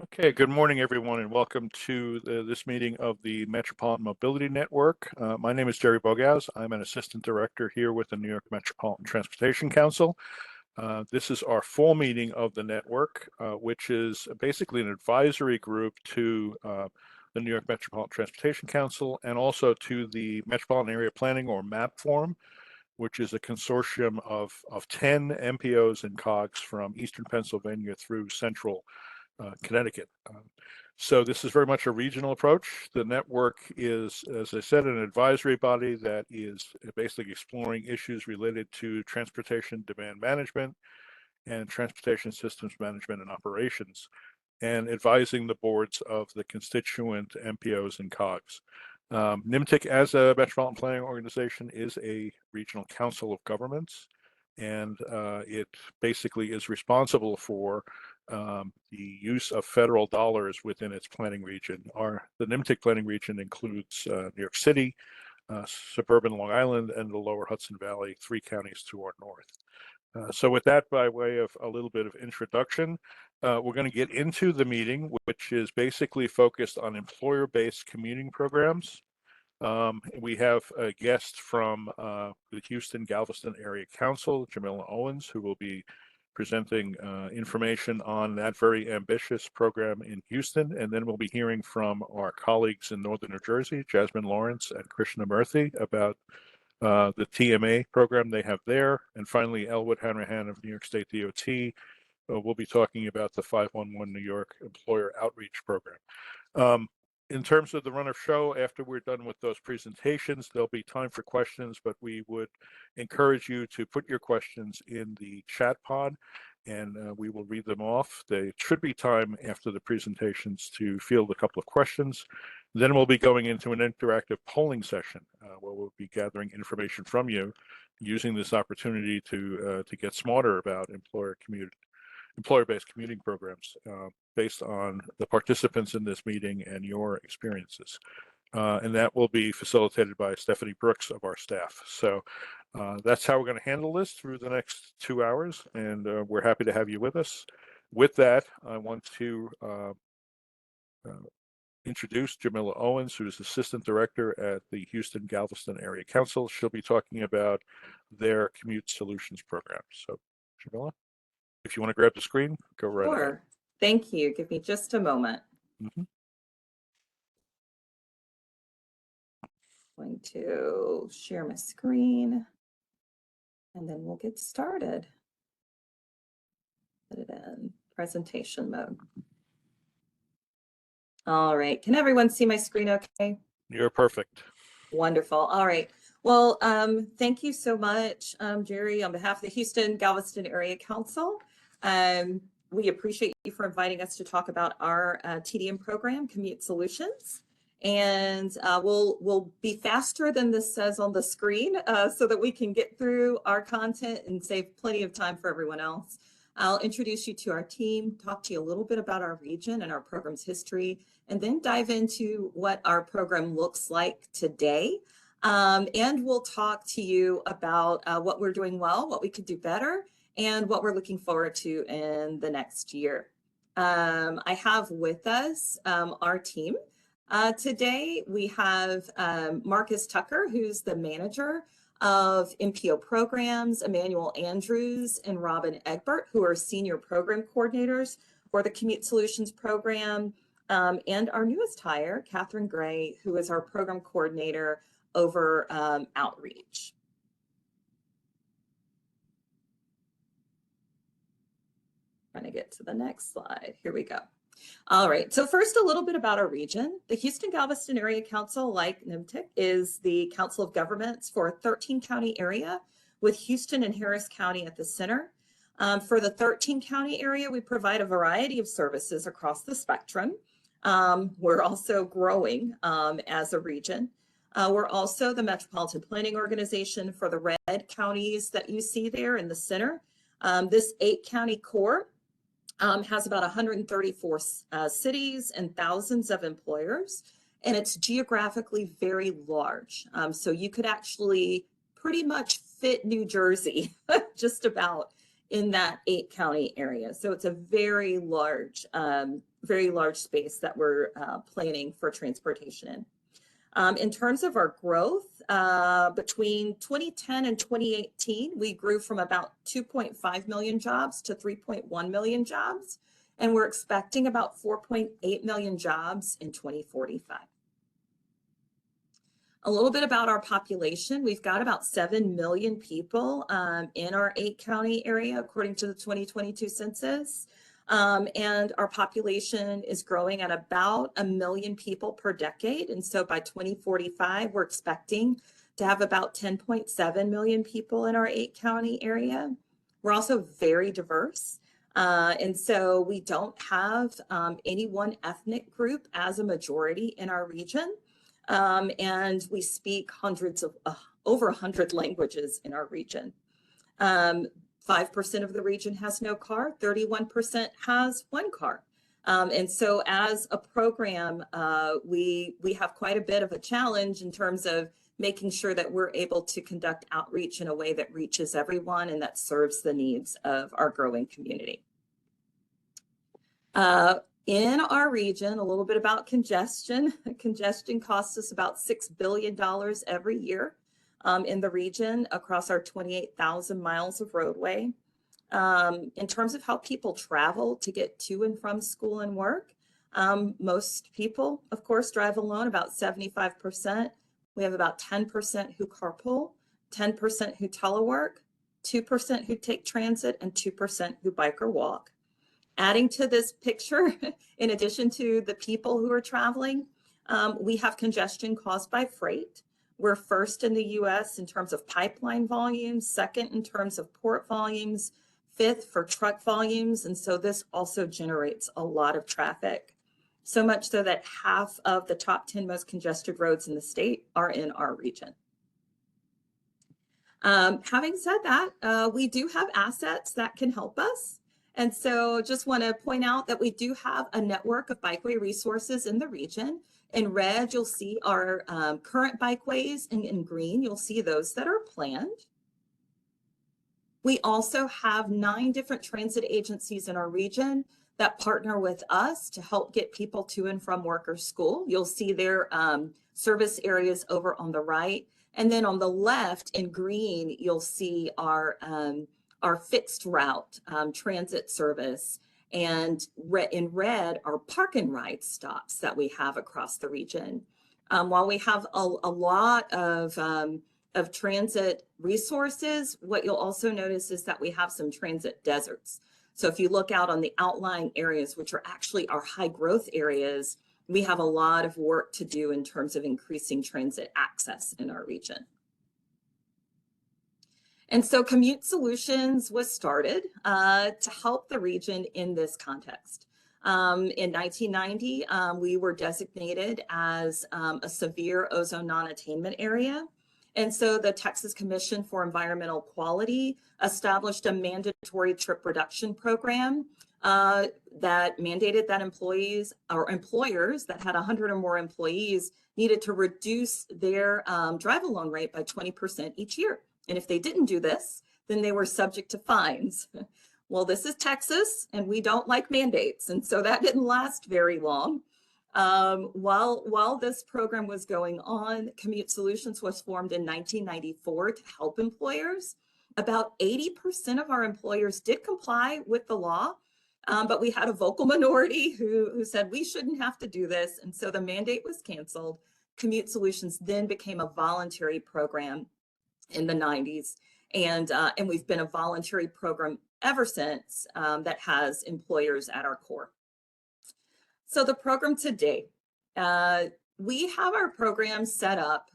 Okay, good morning, everyone, and welcome to this meeting of the Metropolitan Mobility Network. My name is Jerry Bogaz. I'm an assistant director here with the New York Metropolitan Transportation Council. This is our fall meeting of the network, which is basically an advisory group to the New York Metropolitan Transportation Council and also to the Metropolitan Area Planning, or MAP Forum, which is a consortium of 10 MPOs and COGs from eastern Pennsylvania through central Connecticut. So this is very much a regional approach. The network is, as I said, an advisory body that is basically exploring issues related to transportation demand management and transportation systems management and operations, and advising the boards of the constituent MPOs and COGs. NYMTC, as a metropolitan planning organization, is a regional council of governments, and it basically is responsible for the use of federal dollars within its planning region. The NYMTC planning region includes New York City, suburban Long Island, and the lower Hudson Valley, 3 counties to our north. So with that, by way of a little bit of introduction, we're going to get into the meeting, which is basically focused on employer-based commuting programs. We have a guest from the Houston Galveston Area Council, Jamila Owens, who will be presenting information on that very ambitious program in Houston. And then we'll be hearing from our colleagues in Northern New Jersey, Jasmine Lawrence and Krishna Murthy, about the TMA program they have there. And finally, Elwood Hanrahan of New York State DOT will be talking about the 511 New York Employer Outreach Program. In terms of the run of show, after we're done with those presentations, there'll be time for questions, but we would encourage you to put your questions in the chat pod, and we will read them off. There should be time after the presentations to field a couple of questions. Then we'll be going into an interactive polling session where we'll be gathering information from you, using this opportunity to get smarter about employer-based commuting programs based on the participants in this meeting and your experiences. And that will be facilitated by Stephanie Brooks of our staff. So that's how we're going to handle this through the next 2 hours, and we're happy to have you with us. With that, I want to introduce Jamila Owens, who is Assistant Director at the Houston Galveston Area Council. She'll be talking about their Commute Solutions program. So, Jamila, if you want to grab the screen, go right ahead. Sure. Thank you. Give me just a moment. Going to share my screen, and then we'll get started. Put it in presentation mode. All right. Can everyone see my screen okay? You're perfect. Wonderful. All right. Well, thank you so much, Jerry, on behalf of the Houston Galveston Area Council. We appreciate you for inviting us to talk about our TDM program, Commute Solutions. And we'll be faster than this says on the screen so that we can get through our content and save plenty of time for everyone else. I'll introduce you to our team, talk to you a little bit about our region and our program's history, and then dive into what our program looks like today. And we'll talk to you about what we're doing well, what we could do better, and what we're looking forward to in the next year. I have with us our team. Today we have Marcus Tucker, who's the manager of MPO programs, Emmanuel Andrews and Robin Egbert, who are senior program coordinators for the Commute Solutions program, and our newest hire, Catherine Gray, who is our program coordinator over outreach. Trying to get to the next slide. Here we go. All right, so first a little bit about our region. The Houston Galveston Area Council, like NYMTC, is the council of governments for a 13-county area with Houston and Harris County at the center. For the 13-county area, we provide a variety of services across the spectrum. We're also growing as a region. We're also the Metropolitan Planning Organization for the red counties that you see there in the center. This 8-county core has about 134 cities and thousands of employers, and it's geographically very large. So you could actually pretty much fit New Jersey just about in that 8-county area. So it's a very large very large space that we're planning for transportation in. In terms of our growth, between 2010 and 2018, we grew from about 2.5 million jobs to 3.1 million jobs, and we're expecting about 4.8 million jobs in 2045. A little bit about our population. We've got about 7 million people in our 8-county area, according to the 2022 census. And our population is growing at about 1 million people per decade. And so by 2045, we're expecting to have about 10.7 million people in our 8-county area. We're also very diverse. And so we don't have any one ethnic group as a majority in our region. And we speak over 100 languages in our region. 5% of the region has no car, 31% has one car. And so as a program, we have quite a bit of a challenge in terms of making sure that we're able to conduct outreach in a way that reaches everyone and that serves the needs of our growing community. In our region, a little bit about congestion. Congestion costs us about $6 billion every year. In the region across our 28,000 miles of roadway. In terms of how people travel to get to and from school and work, most people, of course, drive alone, about 75%. We have about 10% who carpool, 10% who telework, 2% who take transit, and 2% who bike or walk. Adding to this picture, in addition to the people who are traveling, we have congestion caused by freight. We're first in the US in terms of pipeline volumes, second in terms of port volumes, fifth for truck volumes. And so this also generates a lot of traffic. So much so that half of the top 10 most congested roads in the state are in our region. Having said that, we do have assets that can help us. And so just want to point out that we do have a network of bikeway resources in the region. In red, you'll see our current bikeways, and in green, you'll see those that are planned. We also have 9 different transit agencies in our region that partner with us to help get people to and from work or school. You'll see their service areas over on the right. And then on the left in green, you'll see our fixed route transit service. And in red are park and ride stops that we have across the region. While we have a lot of transit resources, what you'll also notice is that we have some transit deserts. So if you look out on the outlying areas, which are actually our high growth areas, we have a lot of work to do in terms of increasing transit access in our region. And so Commute Solutions was started to help the region in this context. In 1990, we were designated as a severe ozone non-attainment area. And so the Texas Commission for Environmental Quality established a mandatory trip reduction program that mandated that employees or employers that had 100 or more employees needed to reduce their drive alone rate by 20% each year. And if they didn't do this, then they were subject to fines. Well, this is Texas, and we don't like mandates. And so that didn't last very long. While this program was going on, Commute Solutions was formed in 1994 to help employers. About 80% of our employers did comply with the law, but we had a vocal minority who said we shouldn't have to do this. And so the mandate was canceled. Commute Solutions then became a voluntary program in the 90s. And we've been a voluntary program ever since that has employers at our core. So the program today, we have our program set up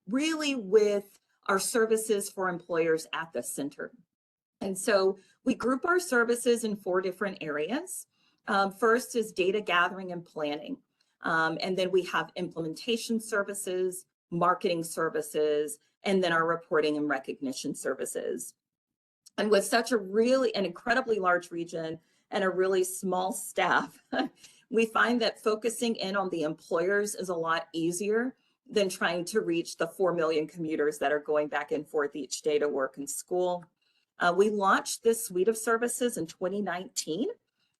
really with our services for employers at the center. And so we group our services in 4 different areas. First is data gathering and planning. And then we have implementation services, marketing services, and then our reporting and recognition services. And with such an incredibly large region and a really small staff, we find that focusing in on the employers is a lot easier than trying to reach the 4 million commuters that are going back and forth each day to work and school. We launched this suite of services in 2019.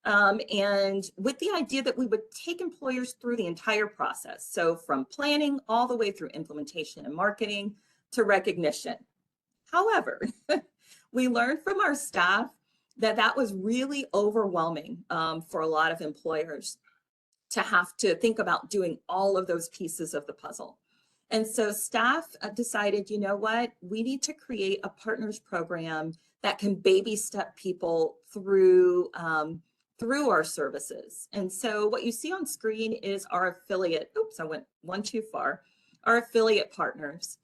and with the idea that we would take employers through the entire process. So from planning all the way through implementation and marketing to recognition. However, we learned from our staff that that was really overwhelming for a lot of employers to have to think about doing all of those pieces of the puzzle. And so staff decided, you know what, we need to create a partners program that can baby step people through through our services. And so what you see on screen is our affiliate, oops, I went one too far, our affiliate partners.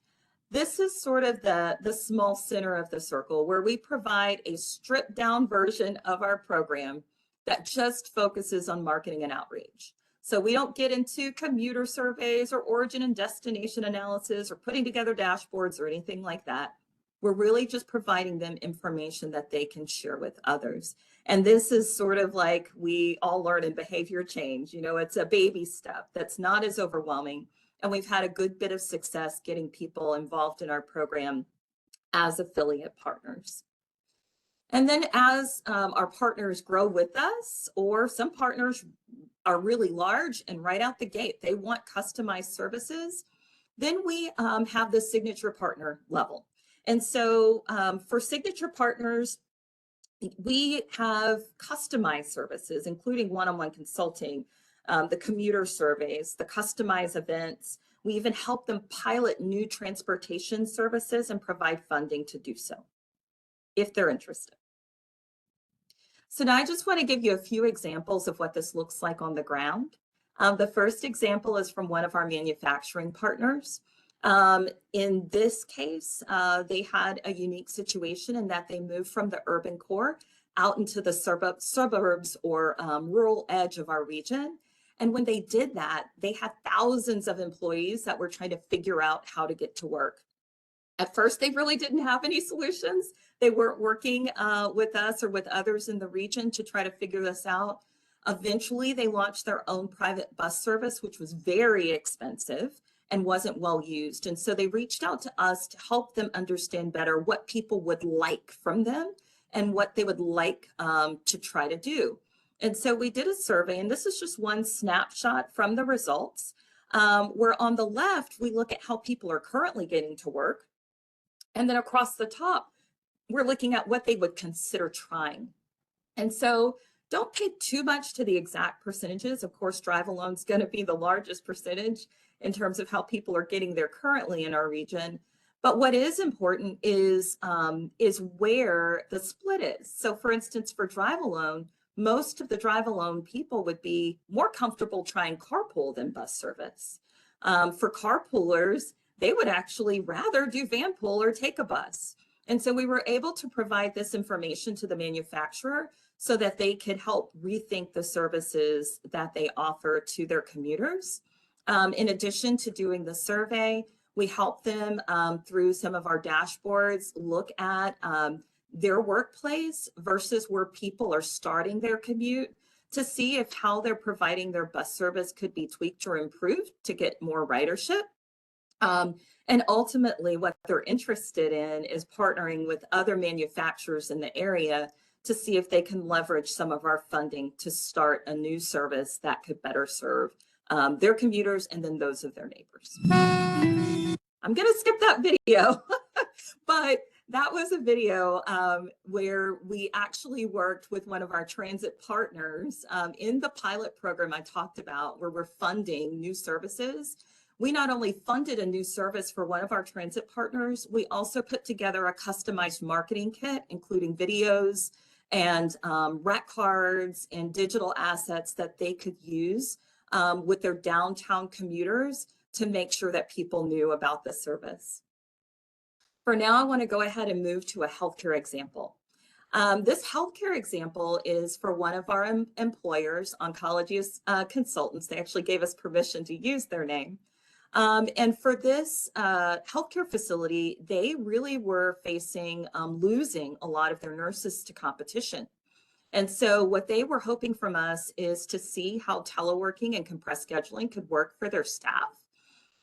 This is sort of the small center of the circle where we provide a stripped down version of our program that just focuses on marketing and outreach. So we don't get into commuter surveys or origin and destination analysis or putting together dashboards or anything like that. We're really just providing them information that they can share with others. And this is sort of like we all learn in behavior change. You know, it's a baby step that's not as overwhelming. And we've had a good bit of success getting people involved in our program as affiliate partners. And then as our partners grow with us, or some partners are really large and right out the gate, they want customized services, then we have the signature partner level. And so for signature partners, we have customized services, including one-on-one consulting, the commuter surveys, the customized events. We even help them pilot new transportation services and provide funding to do so, if they're interested. So now I just want to give you a few examples of what this looks like on the ground. The first example is from one of our manufacturing partners. In this case, they had a unique situation in that they moved from the urban core out into the suburbs or rural edge of our region. And when they did that, they had thousands of employees that were trying to figure out how to get to work. At first, they really didn't have any solutions. They weren't working with us or with others in the region to try to figure this out. Eventually, they launched their own private bus service, which was very expensive and wasn't well used. And so they reached out to us to help them understand better what people would like from them and what they would like to try to do. And so we did a survey, and this is just one snapshot from the results, where on the left, we look at how people are currently getting to work. And then across the top, we're looking at what they would consider trying. And so don't pay too much to the exact percentages. Of course, drive alone is going to be the largest percentage in terms of how people are getting there currently in our region. But what is important is where the split is. So for instance, for drive alone, most of the drive alone people would be more comfortable trying carpool than bus service. For carpoolers, they would actually rather do van pool or take a bus. And so we were able to provide this information to the manufacturer so that they could help rethink the services that they offer to their commuters. In addition to doing the survey, we help them through some of our dashboards look at their workplace versus where people are starting their commute to see if how they're providing their bus service could be tweaked or improved to get more ridership. And ultimately, what they're interested in is partnering with other manufacturers in the area to see if they can leverage some of our funding to start a new service that could better serve their commuters and then those of their neighbors. I'm going to skip that video, but that was a video where we actually worked with one of our transit partners in the pilot program I talked about, where we're funding new services. We not only funded a new service for one of our transit partners, we also put together a customized marketing kit, including videos and rec cards and digital assets that they could use with their downtown commuters to make sure that people knew about the service. For now, I want to go ahead and move to a healthcare example. This healthcare example is for one of our employers, oncology consultants. They actually gave us permission to use their name. And for this healthcare facility, they really were facing losing a lot of their nurses to competition. And so what they were hoping from us is to see how teleworking and compressed scheduling could work for their staff.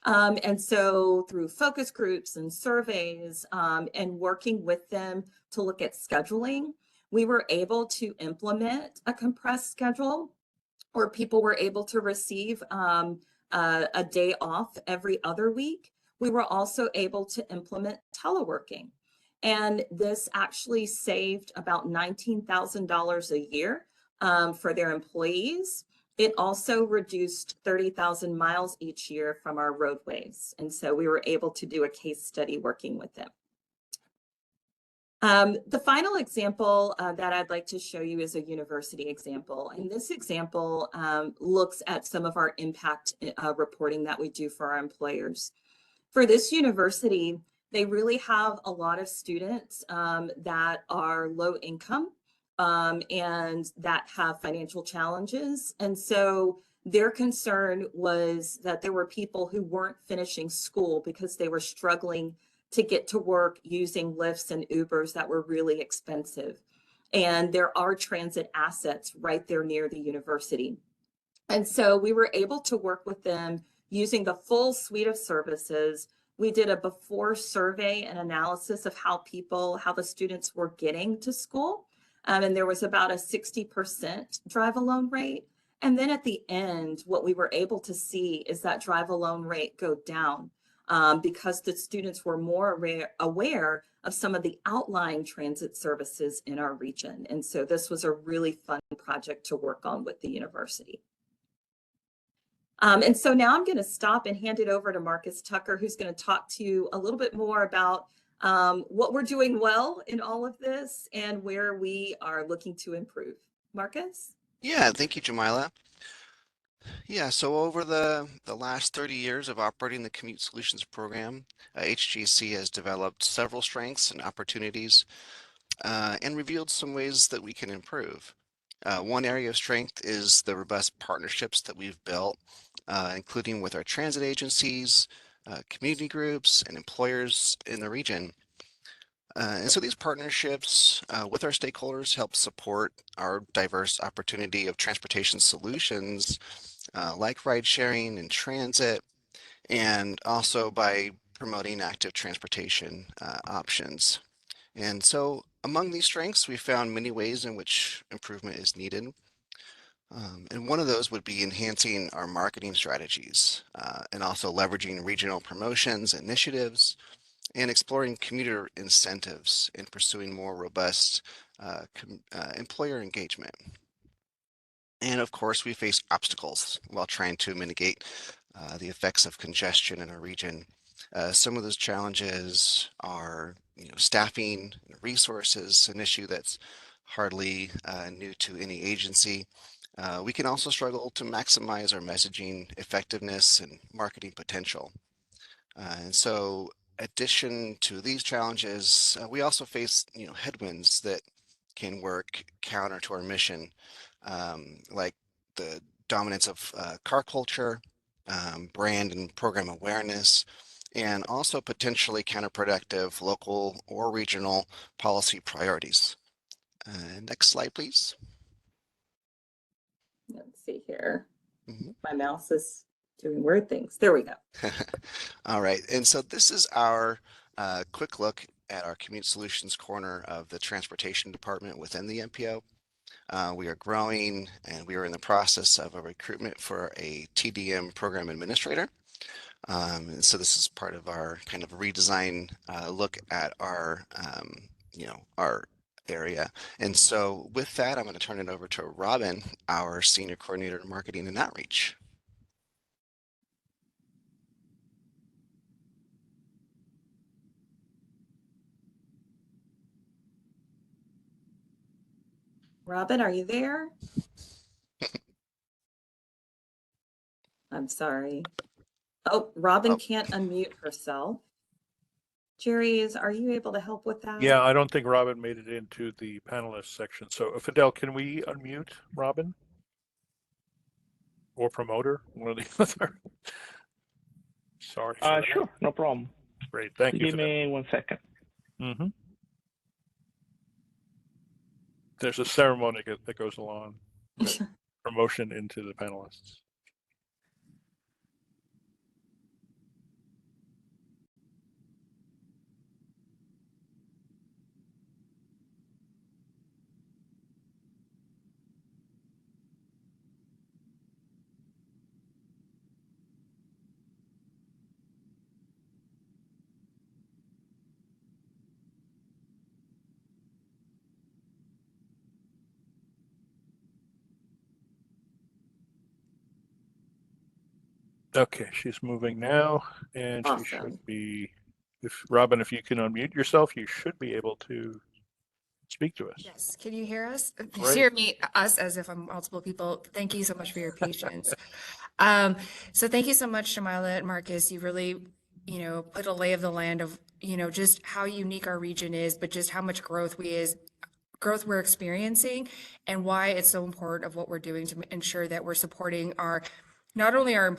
And so through focus groups and surveys and working with them to look at scheduling, we were able to implement a compressed schedule, or people were able to receive a day off every other week. We were also able to implement teleworking. And this actually saved about $19,000 a year for their employees. It also reduced 30,000 miles each year from our roadways. And so we were able to do a case study working with them. The final example that I'd like to show you is a university example. And this example looks at some of our impact reporting that we do for our employers. For this university, they really have a lot of students that are low income and that have financial challenges. And so their concern was that there were people who weren't finishing school because they were struggling to get to work using Lyfts and Ubers that were really expensive. And there are transit assets right there near the university. And so we were able to work with them using the full suite of services. We did a before survey and analysis of how the students were getting to school. And there was about a 60% drive alone rate. And then at the end, what we were able to see is that drive alone rate go down because the students were more aware of some of the outlying transit services in our region. And so this was a really fun project to work on with the university. And so now I'm going to stop and hand it over to Marcus Tucker, who's going to talk to you a little bit more about what we're doing well in all of this and where we are looking to improve. Marcus? Yeah, thank you, Jamila. Yeah, so over the last 30 years of operating the Commute Solutions Program, HGC has developed several strengths and opportunities and revealed some ways that we can improve. One area of strength is the robust partnerships that we've built, including with our transit agencies, community groups, and employers in the region. And so these partnerships with our stakeholders help support our diverse opportunity of transportation solutions like ride sharing and transit, and also by promoting active transportation options. And so among these strengths, we found many ways in which improvement is needed. And one of those would be enhancing our marketing strategies and also leveraging regional promotions, initiatives, and exploring commuter incentives and pursuing more robust employer engagement. And of course, we face obstacles while trying to mitigate the effects of congestion in our region. Some of those challenges are, staffing, resources, an issue that's hardly new to any agency. We can also struggle to maximize our messaging effectiveness and marketing potential. And so, addition to these challenges, we also face, headwinds that can work counter to our mission, like the dominance of car culture, brand and program awareness, and also potentially counterproductive local or regional policy priorities. Next slide, please. Let's see here. Mhm. My mouse is doing weird things. There we go. All right, and so this is our quick look at our Commute Solutions corner of the Transportation Department within the MPO. We are growing and we are in the process of a recruitment for a TDM program administrator. And so this is part of our kind of redesign look at our, our area. And so with that, I'm going to turn it over to Robin, our Senior Coordinator of Marketing and Outreach. Robin, are you there? I'm sorry. Oh, Robin can't unmute herself. Jerry, are you able to help with that? Yeah, I don't think Robin made it into the panelist section. So Fidel, can we unmute Robin? Or promoter, one or the other. Sorry. Sure, no problem. Great, thank you. Give me 1 second. Mm-hmm. There's a ceremony that goes along with promotion into the panelists. Okay, she's moving now, and she Awesome. should be, Robin, if you can unmute yourself, you should be able to speak to us. Yes, can you hear us? Great. Hear me, us, as if I'm multiple people. Thank you so much for your patience. So thank you so much, Jamila and Marcus. You really, put a lay of the land of, just how unique our region is, but just how much growth we're experiencing and why it's so important of what we're doing to ensure that we're supporting not only our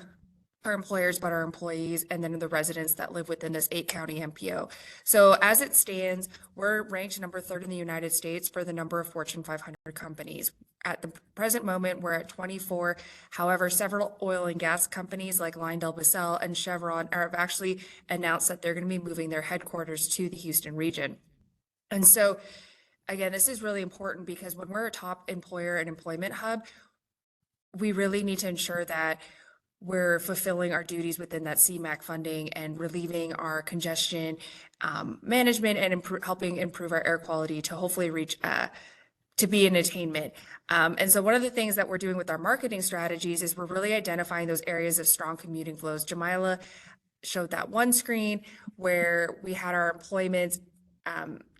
employers, but our employees, and then the residents that live within this 8-county MPO. So as it stands, we're ranked number 3rd in the United States for the number of Fortune 500 companies. At the present moment, we're at 24. However, several oil and gas companies like LyondellBasell and Chevron have actually announced that they're going to be moving their headquarters to the Houston region. And so, again, this is really important because when we're a top employer and employment hub, we really need to ensure that we're fulfilling our duties within that CMAQ funding and relieving our congestion management and helping improve our air quality to hopefully reach to be an attainment. And so one of the things that we're doing with our marketing strategies is we're really identifying those areas of strong commuting flows. Jamila showed that one screen where we had our employment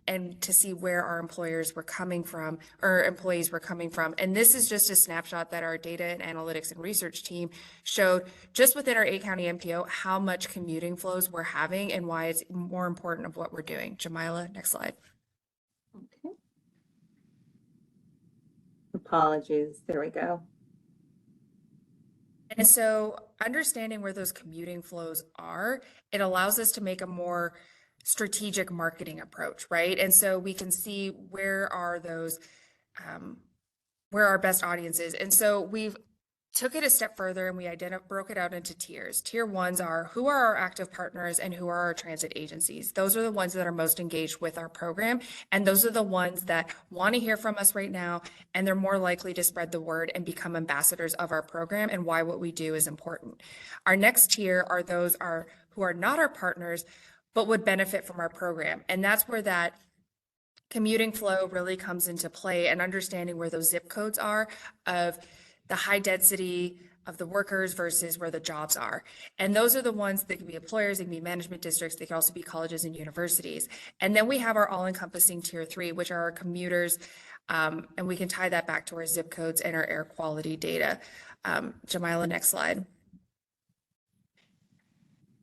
and to see where our employers were coming from, or employees were coming from. And this is just a snapshot that our data and analytics and research team showed just within our 8-county MPO, how much commuting flows we're having and why it's more important of what we're doing. Jamila, next slide. Okay. Apologies. There we go. And so understanding where those commuting flows are, it allows us to make a more strategic marketing approach, right? And so we can see where are those, where our best audiences. And so we've took it a step further and we broke it out into tiers. Tier 1s are who are our active partners and who are our transit agencies. Those are the ones that are most engaged with our program. And those are the ones that want to hear from us right now. And they're more likely to spread the word and become ambassadors of our program and why what we do is important. Our next tier are those who are not our partners, but would benefit from our program. And that's where that commuting flow really comes into play and understanding where those zip codes are of the high density of the workers versus where the jobs are. And those are the ones that can be employers, they can be management districts, they can also be colleges and universities. And then we have our all-encompassing tier 3, which are our commuters, and we can tie that back to our zip codes and our air quality data. Jamila, next slide.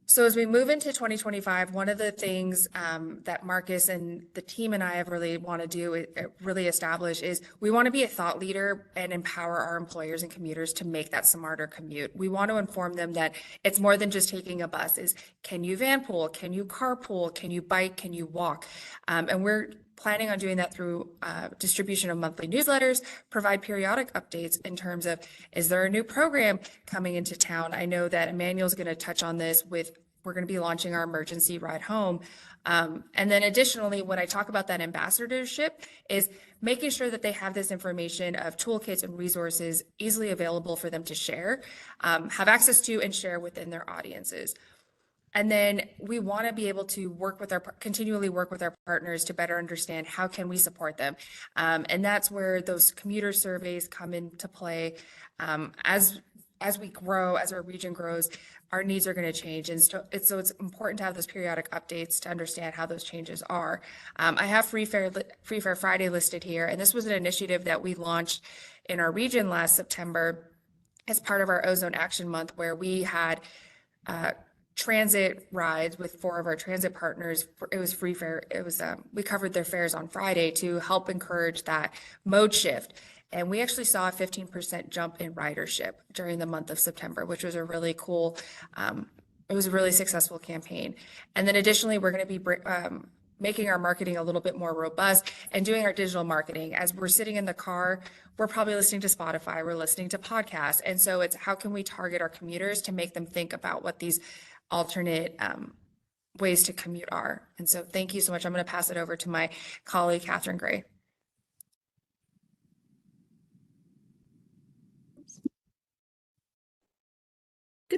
So as we move into 2025, one of the things that Marcus and the team and I have really want to do, really establish, is we want to be a thought leader and empower our employers and commuters to make that smarter commute. We want to inform them that it's more than just taking a bus. Is can you vanpool? Can you carpool? Can you bike? Can you walk? And we're planning on doing that through distribution of monthly newsletters, provide periodic updates in terms of, is there a new program coming into town? I know that Emmanuel's going to touch on this we're going to be launching our emergency ride home. And then additionally, when I talk about that ambassadorship, is making sure that they have this information of toolkits and resources easily available for them to share, have access to and share within their audiences. And then we want to be able to continually work with our partners to better understand how can we support them. And that's where those commuter surveys come into play. As we grow, as our region grows, our needs are going to change. And so it's important to have those periodic updates to understand how those changes are. I have Free Fare Friday listed here. And this was an initiative that we launched in our region last September as part of our Ozone Action Month, where we had transit rides with 4 of our transit partners. It was free fare. It was we covered their fares on Friday to help encourage that mode shift. And we actually saw a 15% jump in ridership during the month of September, which was a really cool, it was a really successful campaign. And then additionally, we're going to be making our marketing a little bit more robust and doing our digital marketing. As we're sitting in the car, we're probably listening to Spotify, we're listening to podcasts. And so it's how can we target our commuters to make them think about what these alternate ways to commute are. And so thank you so much. I'm going to pass it over to my colleague, Catherine Gray.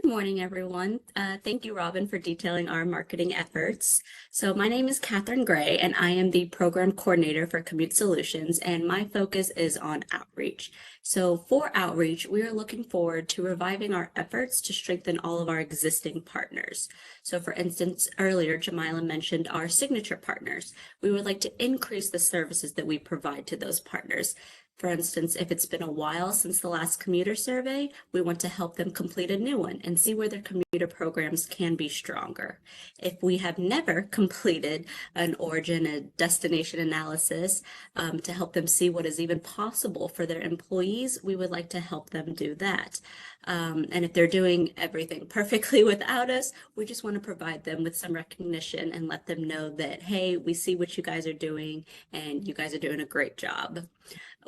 Good morning, everyone. Thank you, Robin, for detailing our marketing efforts. So my name is Katherine Gray, and I am the program coordinator for Commute Solutions, and my focus is on outreach. So for outreach, we are looking forward to reviving our efforts to strengthen all of our existing partners. So for instance, earlier, Jamila mentioned our signature partners. We would like to increase the services that we provide to those partners. For instance, if it's been a while since the last commuter survey, we want to help them complete a new one and see where their commuter programs can be stronger. If we have never completed an origin and destination analysis to help them see what is even possible for their employees, we would like to help them do that. And if they're doing everything perfectly without us, we just want to provide them with some recognition and let them know that, hey, we see what you guys are doing and you guys are doing a great job.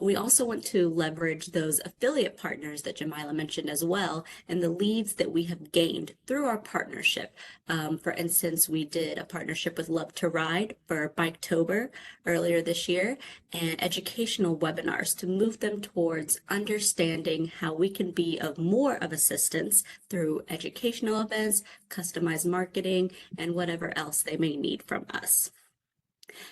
We also want to leverage those affiliate partners that Jamila mentioned as well, and the leads that we have gained through our partnership. For instance, we did a partnership with Love to Ride for Biketober earlier this year, and educational webinars to move them towards understanding how we can be of more of assistance through educational events, customized marketing, and whatever else they may need from us.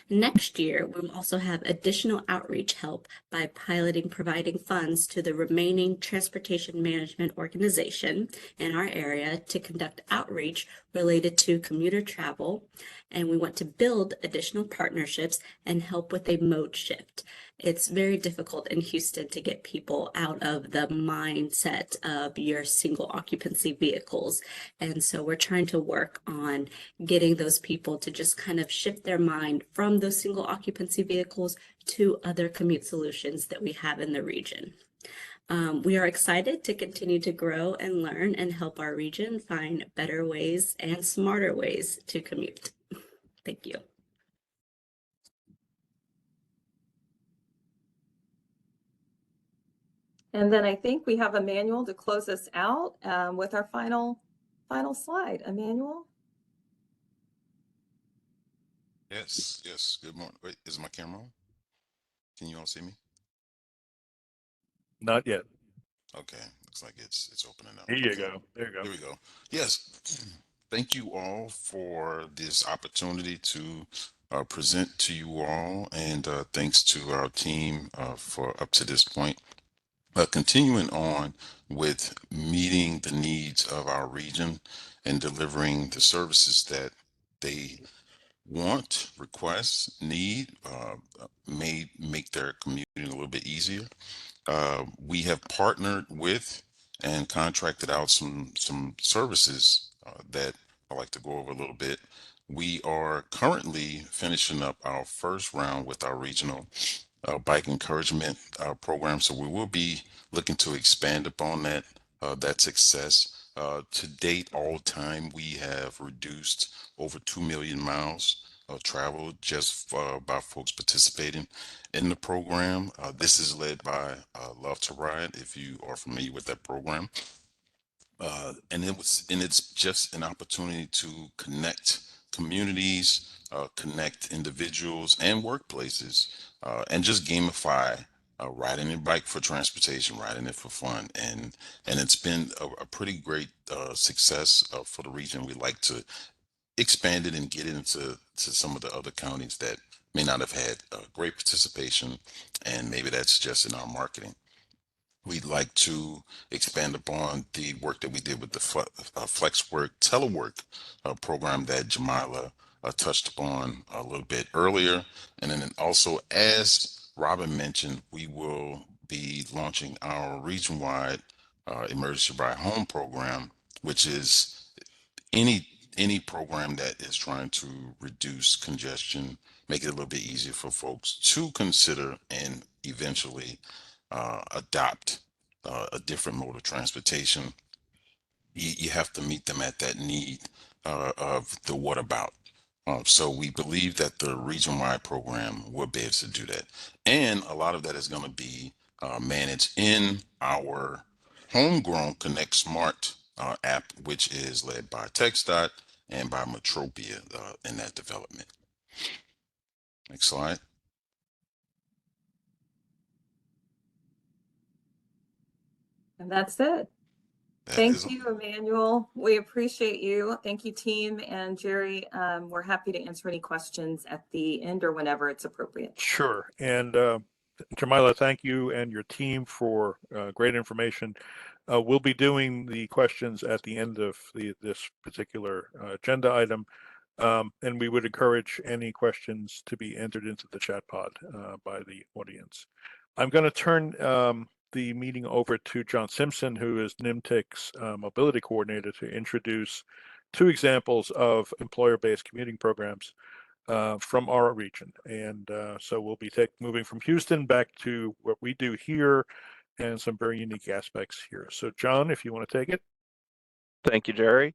Next year, we'll also have additional outreach help by providing funds to the remaining transportation management organization in our area to conduct outreach related to commuter travel. And we want to build additional partnerships and help with a mode shift. It's very difficult in Houston to get people out of the mindset of your single occupancy vehicles. And so we're trying to work on getting those people to just kind of shift their mind from those single occupancy vehicles to other commute solutions that we have in the region. We are excited to continue to grow and learn and help our region find better ways and smarter ways to commute. Thank you. And then I think we have Emmanuel to close us out with our final slide. Emmanuel? Yes. Good morning. Wait, is my camera on? Can you all see me? Not yet. Okay, looks like it's opening up. Here you Okay. go. There you go. There we go. Yes, thank you all for this opportunity to present to you all, and thanks to our team for up to this point. Continuing on with meeting the needs of our region and delivering the services that they want, request, need, may make their commuting a little bit easier. We have partnered with and contracted out some services that I like to go over a little bit. We are currently finishing up our first round with our regional bike encouragement program, so we will be looking to expand upon that success. To date, all time, we have reduced over 2 million miles of travel just by folks participating in the program. This is led by Love to Ride, if you are familiar with that program. And it's just an opportunity to connect communities, connect individuals and workplaces, and just gamify riding a bike for transportation, riding it for fun, and it's been a pretty great success for the region. We like to expand it and get it into some of the other counties that may not have had great participation, and maybe that's just in our marketing. We'd like to expand upon the work that we did with the Flex Work Telework program that Jamila touched upon a little bit earlier. And then also, as Robin mentioned, we will be launching our region-wide emergency ride home program, which is any program that is trying to reduce congestion, make it a little bit easier for folks to consider and eventually adopt a different mode of transportation. You have to meet them at that need of the what about. So we believe that the region-wide program will be able to do that. And a lot of that is going to be managed in our homegrown Connect Smart app, which is led by TxDOT and by Metropia in that development. Next slide. And that's it. That Thank is all. you, Emmanuel. We appreciate you. Thank you, team. And Jerry, we're happy to answer any questions at the end or whenever it's appropriate. Sure. And Jamila, thank you and your team for great information. We'll be doing the questions at the end of this particular agenda item. And we would encourage any questions to be entered into the chat pod by the audience. I'm going to turn the meeting over to John Simpson, who is NYMTC's mobility coordinator, to introduce two examples of employer-based commuting programs from our region. And so we'll be moving from Houston back to what we do here and some very unique aspects here. So John, if you want to take it. Thank you, Jerry.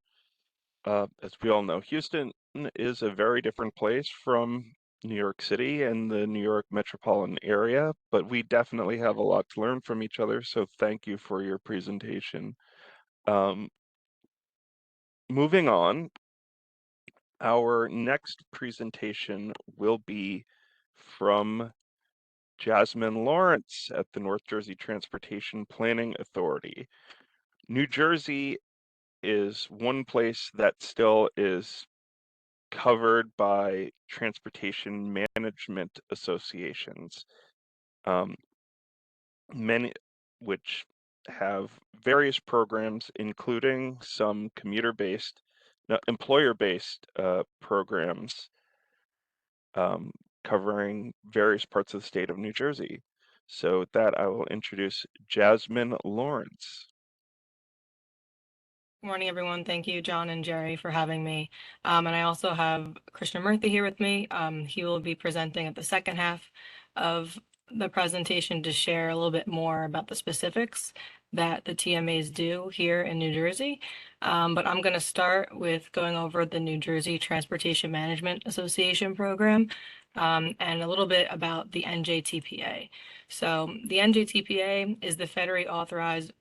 As we all know, Houston is a very different place from New York City and the New York metropolitan area, but we definitely have a lot to learn from each other. So thank you for your presentation. Moving on, our next presentation will be from Jasmine Lawrence at the North Jersey Transportation Planning Authority. New Jersey is one place that still is covered by transportation management associations, many which have various programs, including some employer-based programs covering various parts of the state of New Jersey. So with that, I will introduce Jasmine Lawrence. Good morning, everyone. Thank you, John and Jerry, for having me. And I also have Krishnamurthy here with me. He will be presenting at the second half of the presentation to share a little bit more about the specifics that the TMAs do here in New Jersey. But I'm going to start with going over the New Jersey Transportation Management Association program and a little bit about the NJTPA. So the NJTPA is the federally authorized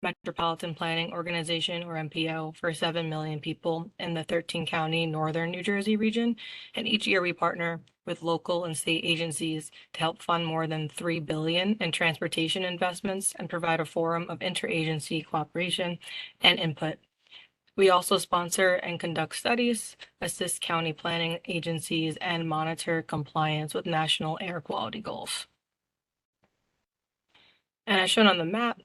Metropolitan Planning Organization, or MPO, for 7 million people in the 13-county northern New Jersey region. And each year we partner with local and state agencies to help fund more than $3 billion in transportation investments and provide a forum of interagency cooperation and input. We also sponsor and conduct studies, assist county planning agencies, and monitor compliance with national air quality goals. And as shown on the map,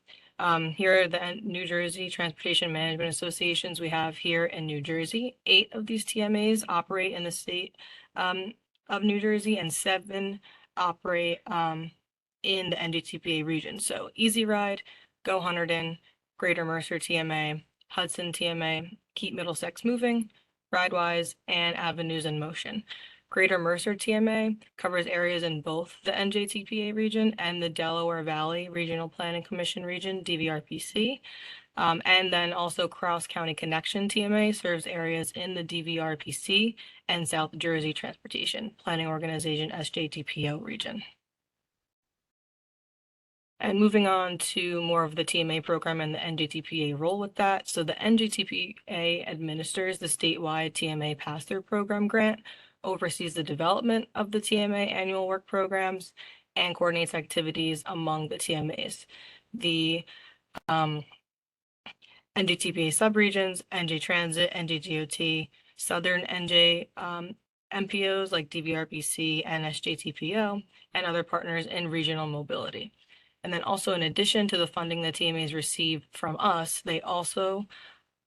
here are the New Jersey Transportation Management Associations we have here in New Jersey. 8 of these TMAs operate in the state of New Jersey, and 7 operate in the NJTPA region. So Easy Ride, Go Hunterdon, Greater Mercer TMA, Hudson TMA, Keep Middlesex Moving, Ridewise, and Avenues in Motion. Greater Mercer TMA covers areas in both the NJTPA region and the Delaware Valley Regional Planning Commission region, DVRPC. And then also Cross County Connection TMA serves areas in the DVRPC and South Jersey Transportation Planning Organization, SJTPO region. And moving on to more of the TMA program and the NJTPA role with that. So the NJTPA administers the statewide TMA pass-through program grant, oversees the development of the TMA annual work programs, and coordinates activities among the TMAs. The NJTPA subregions, NJ Transit, NJ DOT, Southern NJ MPOs like DVRPC and SJTPO, and other partners in regional mobility. And then also, in addition to the funding the TMAs receive from us, they also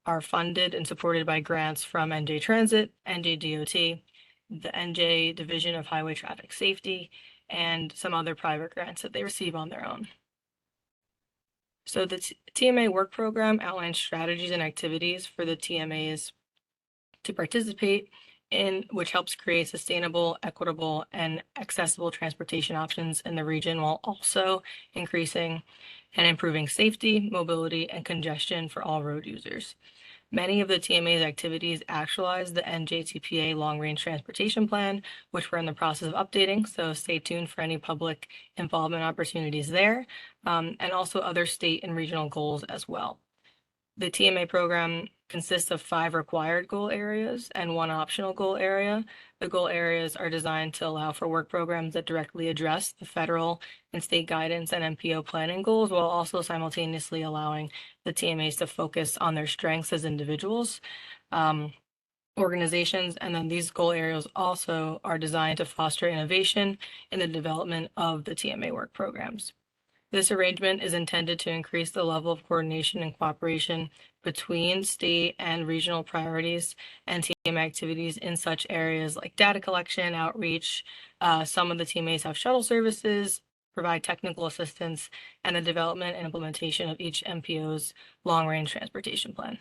are funded and supported by grants from NJ Transit, NJ DOT, the NJ Division of Highway Traffic Safety, and some other private grants that they receive on their own. So the TMA work program outlines strategies and activities for the TMAs to participate in, which helps create sustainable, equitable, and accessible transportation options in the region, while also increasing and improving safety, mobility, and congestion for all road users. Many of the TMA's activities actualize the NJTPA Long Range Transportation Plan, which we're in the process of updating, so stay tuned for any public involvement opportunities there, and also other state and regional goals as well. The TMA program consists of 5 required goal areas and 1 optional goal area. The goal areas are designed to allow for work programs that directly address the federal and state guidance and MPO planning goals, while also simultaneously allowing the TMAs to focus on their strengths as individuals, organizations. And then these goal areas also are designed to foster innovation in the development of the TMA work programs. This arrangement is intended to increase the level of coordination and cooperation between state and regional priorities and TMA activities in such areas like data collection, outreach. Some of the TMAs have shuttle services, provide technical assistance, and the development and implementation of each MPO's long-range transportation plan.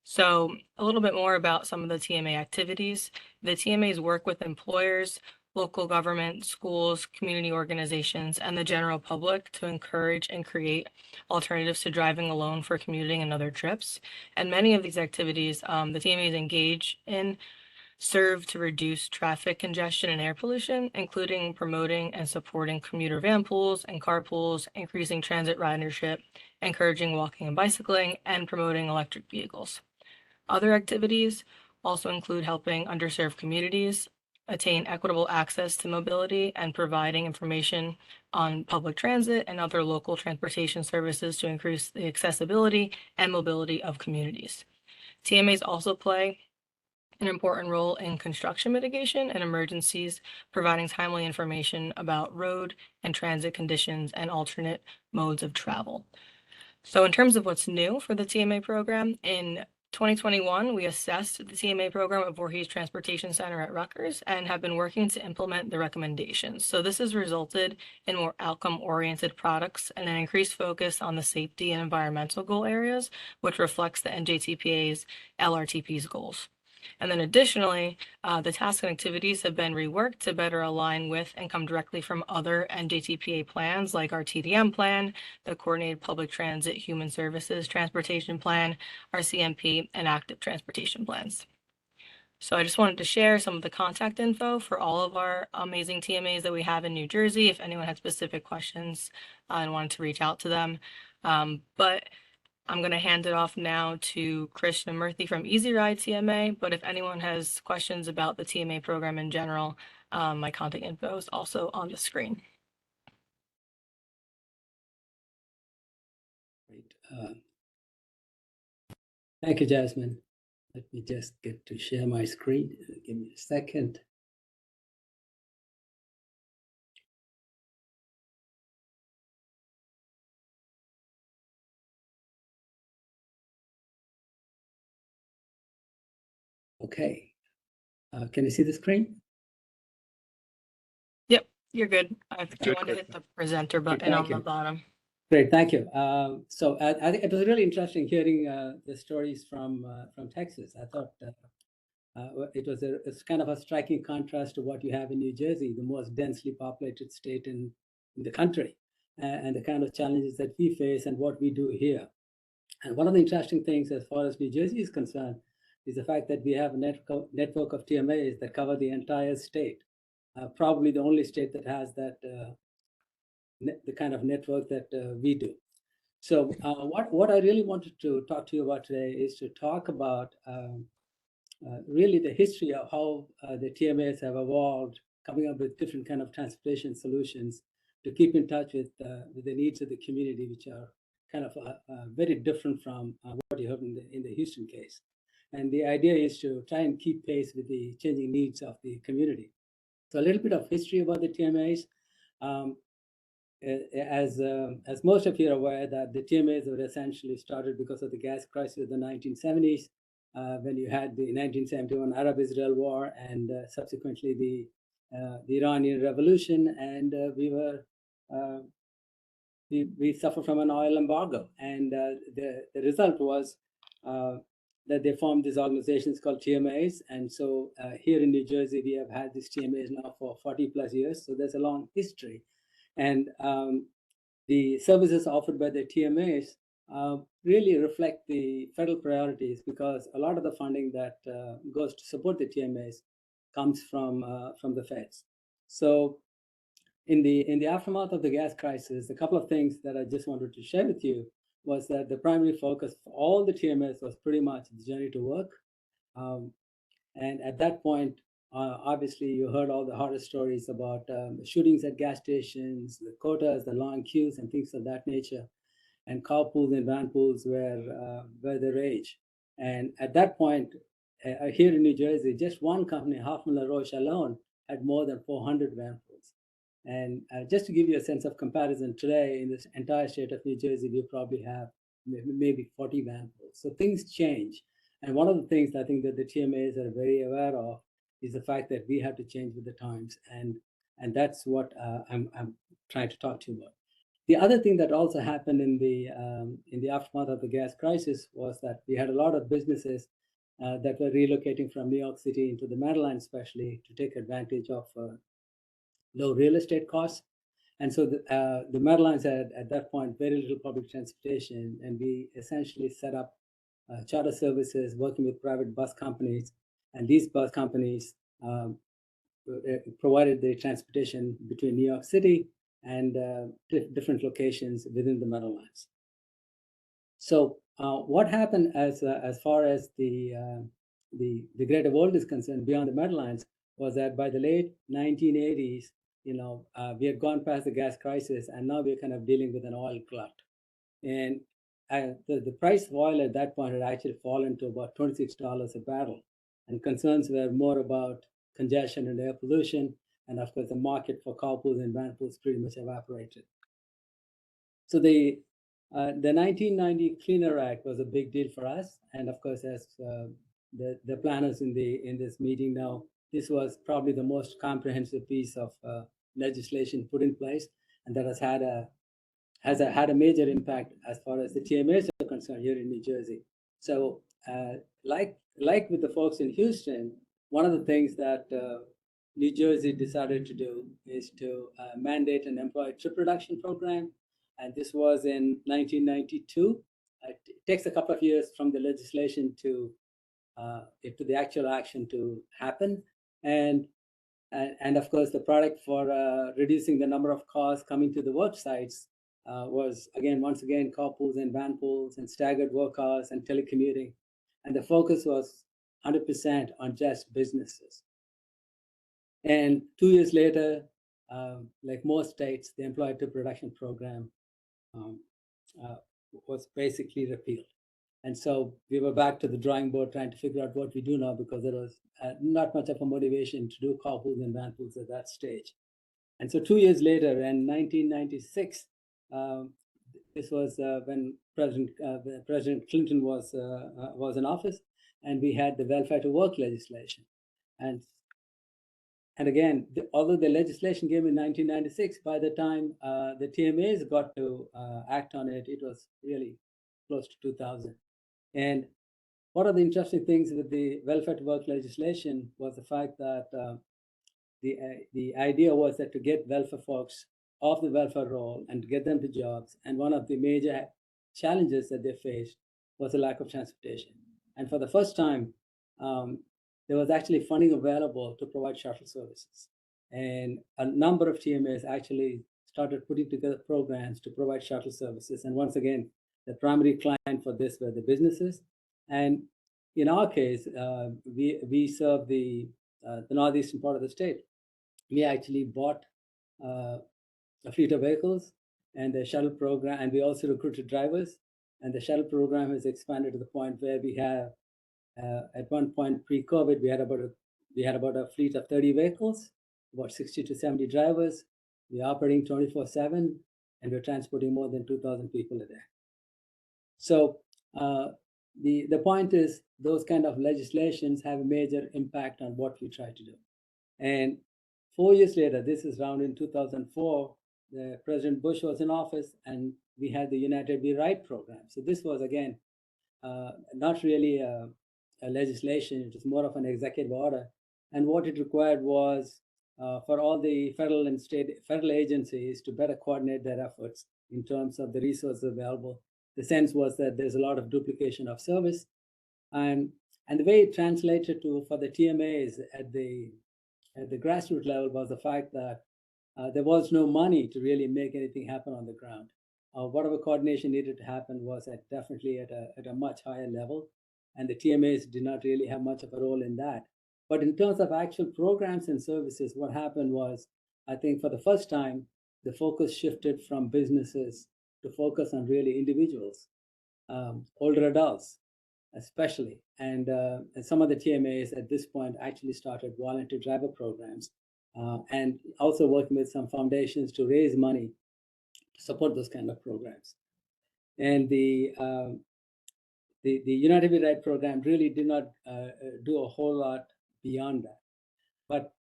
So a little bit more about some of the TMA activities. The TMAs work with employers, local government, schools, community organizations, and the general public to encourage and create alternatives to driving alone for commuting and other trips. And many of these activities the TMAs engage in serve to reduce traffic congestion and air pollution, including promoting and supporting commuter van pools and carpools, increasing transit ridership, encouraging walking and bicycling, and promoting electric vehicles. Other activities also include helping underserved communities attain equitable access to mobility and providing information on public transit and other local transportation services to increase the accessibility and mobility of communities. TMAs also play an important role in construction mitigation and emergencies, providing timely information about road and transit conditions and alternate modes of travel. So in terms of what's new for the TMA program, in 2021, we assessed the TMA program at Voorhees Transportation Center at Rutgers and have been working to implement the recommendations. So this has resulted in more outcome-oriented products and an increased focus on the safety and environmental goal areas, which reflects the NJTPA's LRTP's goals. And then additionally, the tasks and activities have been reworked to better align with and come directly from other NJTPA plans like our TDM plan, the Coordinated Public Transit Human Services Transportation Plan, our CMP, and active transportation plans. So I just wanted to share some of the contact info for all of our amazing TMAs that we have in New Jersey, if anyone had specific questions and wanted to reach out to them. But I'm going to hand it off now to Krishnamurthy from Easy Ride TMA, but if anyone has questions about the TMA program in general, my contact info is also on the screen. Great. Thank you, Jasmine. Let me just get to share my screen. Give me a second. Okay. Can you see the screen? Yep, you're good. If you want to hit the presenter button on the bottom. Great, thank you. So I think it was really interesting hearing the stories from Texas. I thought it's kind of a striking contrast to what you have in New Jersey, the most densely populated state in the country, and the kind of challenges that we face and what we do here. And one of the interesting things as far as New Jersey is concerned is the fact that we have a network of TMAs that cover the entire state. Probably the only state that has that the kind of network that we do. So what I really wanted to talk to you about today is to talk about really the history of how the TMAs have evolved, coming up with different kind of transportation solutions to keep in touch with the needs of the community, which are kind of very different from what you heard in the Houston case. And the idea is to try and keep pace with the changing needs of the community. So a little bit of history about the TMAs. As most of you are aware, that the TMAs were essentially started because of the gas crisis of the 1970s, when you had the 1971 Arab-Israel War and subsequently the Iranian Revolution, and we suffered from an oil embargo. And the result was that they formed these organizations called TMAs. And so here in New Jersey, we have had these TMAs now for 40 plus years. So there's a long history. And the services offered by the TMAs really reflect the federal priorities, because a lot of the funding that goes to support the TMAs comes from the feds. So in the aftermath of the gas crisis, a couple of things that I just wanted to share with you was that the primary focus for all the TMS was pretty much the journey to work. And at that point, obviously, you heard all the horror stories about shootings at gas stations, the quotas, the long queues, and things of that nature. And carpools and van pools were the rage. And at that point, here in New Jersey, just one company, Hoffman LaRoche alone, had more than 400 van pools. And just to give you a sense of comparison, today in this entire state of New Jersey, we probably have maybe 40 van pools. So things change. And one of the things I think that the TMAs are very aware of is the fact that we have to change with the times. And that's what I'm trying to talk to you about. The other thing that also happened in the aftermath of the gas crisis was that we had a lot of businesses that were relocating from New York City into the Meadowlands, especially to take advantage of low real estate costs. And so the Meadowlands had at that point very little public transportation, and we essentially set up charter services working with private bus companies, and these bus companies provided the transportation between New York City and different locations within the Meadowlands. So what happened as far as the greater world is concerned beyond the Meadowlands was that by the late 1980s, we had gone past the gas crisis, and now we're kind of dealing with an oil glut. And the price of oil at that point had actually fallen to about $26 a barrel. And concerns were more about congestion and air pollution. And of course, the market for carpools and van pools pretty much evaporated. So the 1990 Clean Air Act was a big deal for us. And of course, as the planners in this meeting know, this was probably the most comprehensive piece of legislation put in place, and that has had a major impact as far as the TMAs are concerned here in New Jersey. So like with the folks in Houston, one of the things that New Jersey decided to do is to mandate an employee trip reduction program. And this was in 1992. It takes a couple of years from the legislation to the actual action to happen. And of course, the product for reducing the number of cars coming to the work sites was, once again, carpools and van pools and staggered work hours and telecommuting. And the focus was 100% on just businesses. And 2 years later, like most states, the employee trip reduction program was basically repealed. And so we were back to the drawing board trying to figure out what we do now, because there was not much of a motivation to do carpools and van pools at that stage. And so 2 years later, in 1996, this was when President Clinton was in office, and we had the welfare to work legislation. And again, although the legislation came in 1996, by the time the TMAs got to act on it, it was really close to 2000. And one of the interesting things with the welfare to work legislation was the fact that the idea was that to get welfare folks off the welfare roll and to get them to jobs. And one of the major challenges that they faced was the lack of transportation. And for the first time, there was actually funding available to provide shuttle services. And a number of TMAs actually started putting together programs to provide shuttle services. And once again, the primary client for this were the businesses. And in our case, we serve the northeastern part of the state. We actually bought a fleet of vehicles and the shuttle program, and we also recruited drivers. And the shuttle program has expanded to the point where we have, at one point pre-COVID, we had about a fleet of 30 vehicles, about 60 to 70 drivers. We're operating 24/7, and we're transporting more than 2,000 people a day. So the point is, those kind of legislations have a major impact on what we try to do. And 4 years later, this is around in 2004, President Bush was in office, and we had the United We Ride program. So this was, again, not really a legislation. It was more of an executive order. And what it required was for all the federal agencies to better coordinate their efforts in terms of the resources available. The sense was that there's a lot of duplication of service. And the way it translated for the TMAs at the grassroots level was the fact that there was no money to really make anything happen on the ground. whatever coordination needed to happen was definitely at a much higher level, and the TMAs did not really have much of a role in that. But in terms of actual programs and services, what happened was, I think for the first time, the focus shifted from businesses to focus on really individuals, older adults especially. And some of the TMAs at this point actually started volunteer driver programs, and also working with some foundations to raise money to support those kind of programs. And the United We Ride program really did not do a whole lot beyond that. But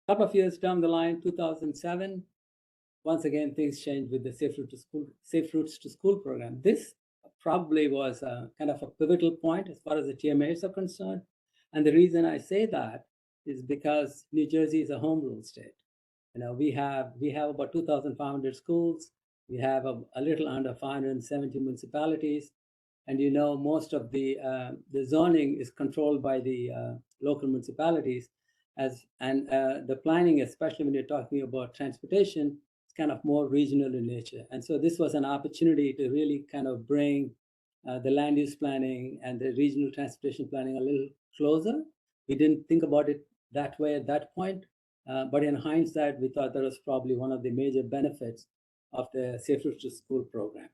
a couple of years down the line, 2007, once again, things changed with the Safe Routes to School program. This probably was kind of a pivotal point as far as the TMAs are concerned. And the reason I say that is because New Jersey is a home rule state. You know, we have about 2,500 schools. We have a little under 570 municipalities. And you know, most of the zoning is controlled by the local municipalities. And the planning, especially when you're talking about transportation, it's kind of more regional in nature. And so this was an opportunity to really kind of bring the land use planning and the regional transportation planning a little closer. We didn't think about it that way at that point, but in hindsight, we thought that was probably one of the major benefits of the Safe Routes to School program.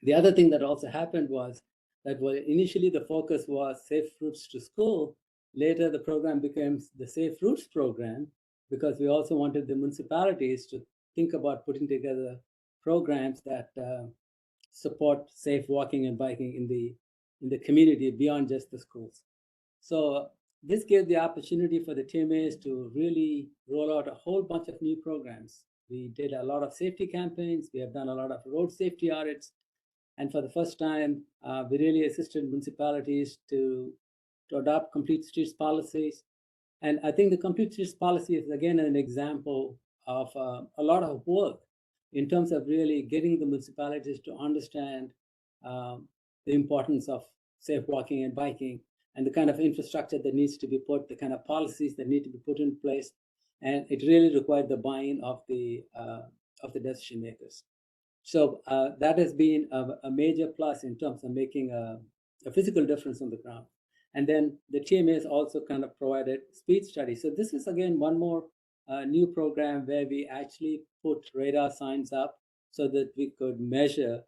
The other thing that also happened was that initially the focus was Safe Routes to School. Later, the program became the Safe Routes program, because we also wanted the municipalities to think about putting together programs that support safe walking and biking in the community beyond just the schools. So this gave the opportunity for the TMAs to really roll out a whole bunch of new programs. We did a lot of safety campaigns. We have done a lot of road safety audits. And for the first time, we really assisted municipalities to adopt complete streets policies. And I think the complete streets policy is, again, an example of a lot of work in terms of really getting the municipalities to understand the importance of safe walking and biking, and the kind of infrastructure that needs to be put, the kind of policies that need to be put in place. And it really required the buy-in of the decision makers. So that has been a major plus in terms of making a physical difference on the ground. And then the TMAs also kind of provided speed studies. So this is, again, one more new program where we actually put radar signs up so that we could measure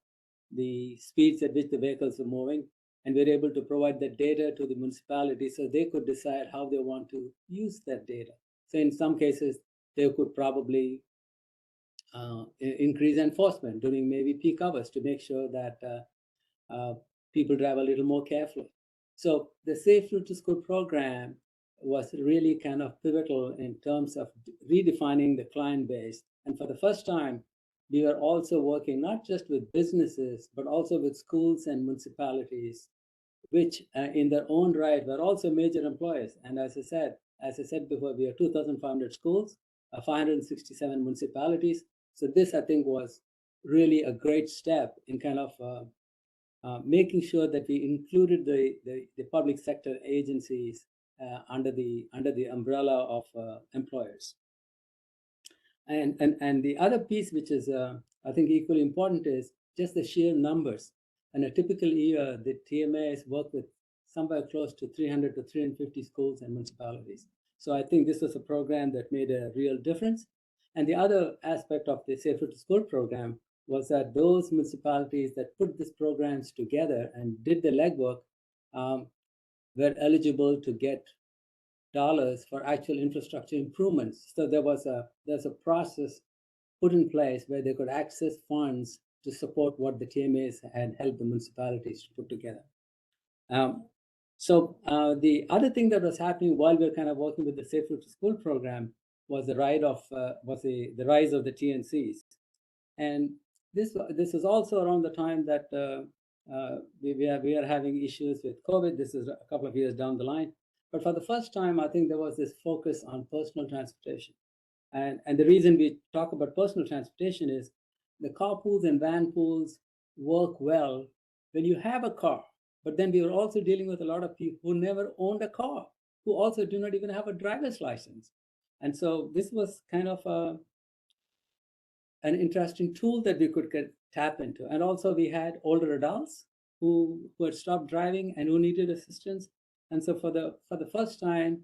the speeds at which the vehicles are moving. And we're able to provide that data to the municipality so they could decide how they want to use that data. So in some cases, they could probably increase enforcement during maybe peak hours to make sure that people drive a little more carefully. So the Safe Route to School program was really kind of pivotal in terms of redefining the client base. And for the first time, we were also working not just with businesses, but also with schools and municipalities, which in their own right were also major employers. And as I said before, we have 2,500 schools, 567 municipalities. So this, I think, was really a great step in kind of making sure that we included the public sector agencies under the umbrella of employers. And the other piece, which is I think equally important, is just the sheer numbers. In a typical year, the TMAs work with somewhere close to 300 to 350 schools and municipalities. So I think this was a program that made a real difference. And the other aspect of the Safe Route to School program was that those municipalities that put these programs together and did the legwork were eligible to get dollars for actual infrastructure improvements. So there's a process put in place where they could access funds to support what the TMAs had helped the municipalities to put together. So the other thing that was happening while we were kind of working with the Safe Route to School program was the rise of the TNCs. And this is also around the time that we are having issues with COVID. This is a couple of years down the line. But for the first time, I think there was this focus on personal transportation. And the reason we talk about personal transportation is the carpools and van pools work well when you have a car. But then we were also dealing with a lot of people who never owned a car, who also do not even have a driver's license. And so this was kind of an interesting tool that we could tap into. And also we had older adults who had stopped driving and who needed assistance. And so for the first time,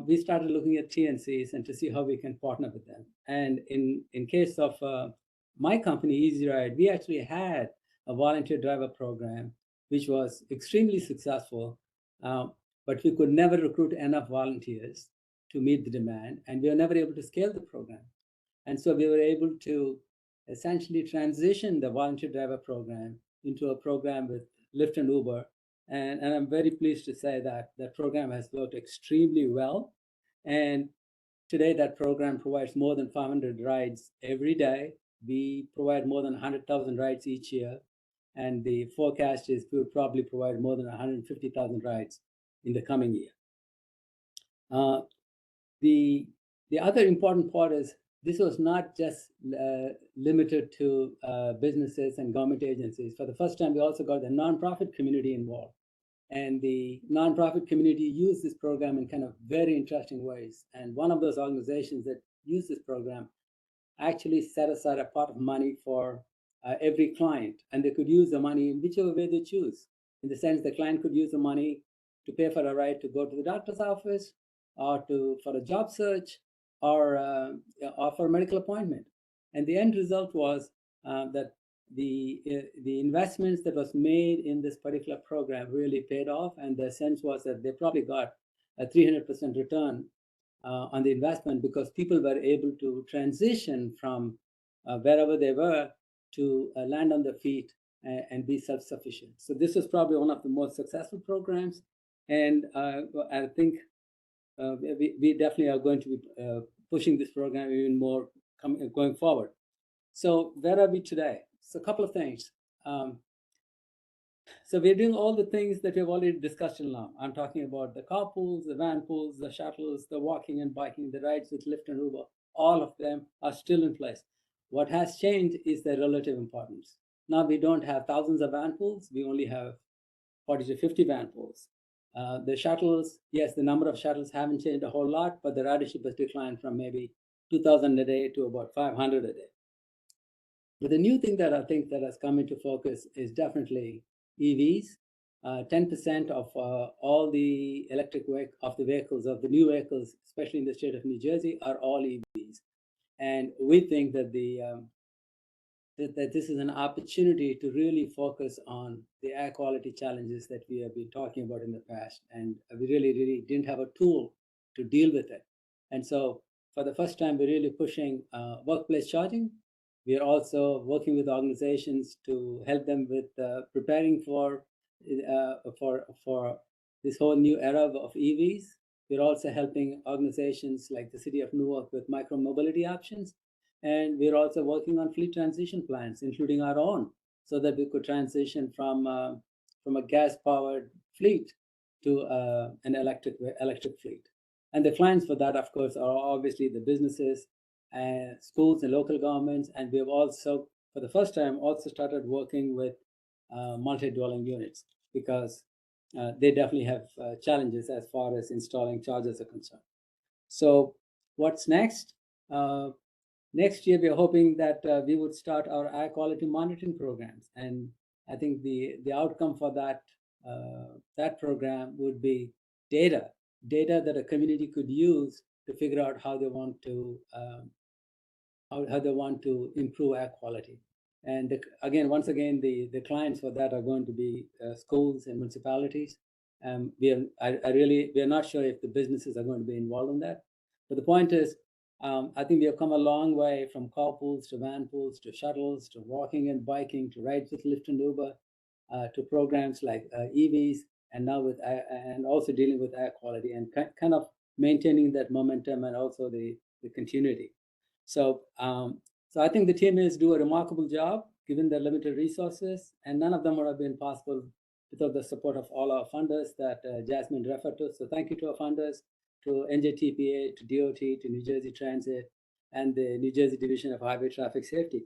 we started looking at TNCs and to see how we can partner with them. And in case of my company, Easy Ride, we actually had a volunteer driver program, which was extremely successful, but we could never recruit enough volunteers to meet the demand, and we were never able to scale the program. And so we were able to essentially transition the volunteer driver program into a program with Lyft and Uber. And I'm very pleased to say that that program has worked extremely well. And today that program provides more than 500 rides every day. We provide more than 100,000 rides each year. And the forecast is we will probably provide more than 150,000 rides in the coming year. The other important part is this was not just limited to businesses and government agencies. For the first time, we also got the nonprofit community involved. And the nonprofit community used this program in kind of very interesting ways. And one of those organizations that used this program actually set aside a pot of money for every client. And they could use the money in whichever way they choose. In the sense the client could use the money to pay for a ride to go to the doctor's office, or for a job search, or for a medical appointment. And the end result was that the investments that was made in this particular program really paid off. And the sense was that they probably got a 300% return on the investment, because people were able to transition from wherever they were to land on their feet and be self-sufficient. So this was probably one of the most successful programs. And I think we definitely are going to be pushing this program even more going forward. So where are we today? So a couple of things. So we're doing all the things that we've already discussed in now. I'm talking about the carpools, the van pools, the shuttles, the walking and biking, the rides with Lyft and Uber. All of them are still in place. What has changed is their relative importance. Now we don't have thousands of van pools. We only have 40 to 50 van pools. The shuttles, yes, the number of shuttles haven't changed a whole lot, but the ridership has declined from maybe 2,000 a day to about 500 a day. But the new thing that I think that has come into focus is definitely EVs. 10% of all the vehicles, of the new vehicles, especially in the state of New Jersey, are all EVs. And we think that that this is an opportunity to really focus on the air quality challenges that we have been talking about in the past. And we really didn't have a tool to deal with it. And so for the first time, we're really pushing workplace charging. We are also working with organizations to help them with preparing for this whole new era of EVs. We're also helping organizations like the City of Newark with micro-mobility options. And we're also working on fleet transition plans, including our own, so that we could transition from a gas-powered fleet to an electric fleet. And the clients for that, of course, are obviously the businesses, schools and local governments. And we have also, for the first time, also started working with multi-dwelling units, because they definitely have challenges as far as installing chargers are concerned. So what's next? Next year, we're hoping that we would start our air quality monitoring programs. And I think the outcome for that program would be data that a community could use to figure out how they want to improve air quality. And once again, the clients for that are going to be schools and municipalities. We are not sure if the businesses are going to be involved in that. But the point is, I think we have come a long way from carpools to van pools to shuttles to walking and biking to rides with Lyft and Uber to programs like EVs, and now and also dealing with air quality and kind of maintaining that momentum and also the continuity. So I think the team is doing a remarkable job given their limited resources, and none of them would have been possible without the support of all our funders that Jasmine referred to. So thank you to our funders, to NJTPA, to DOT, to New Jersey Transit, and the New Jersey Division of Highway Traffic Safety.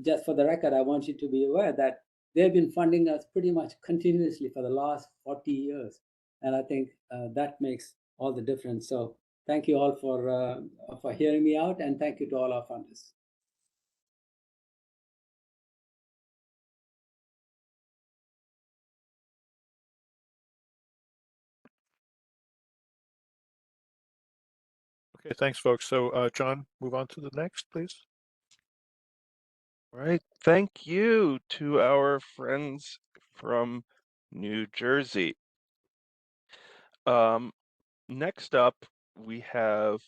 Just for the record, I want you to be aware that they've been funding us pretty much continuously for the last 40 years. And I think that makes all the difference. So thank you all for hearing me out, and thank you to all our funders. Okay, thanks, folks. So, John, move on to the next, please. All right. Thank you to our friends from New Jersey. Next up, we have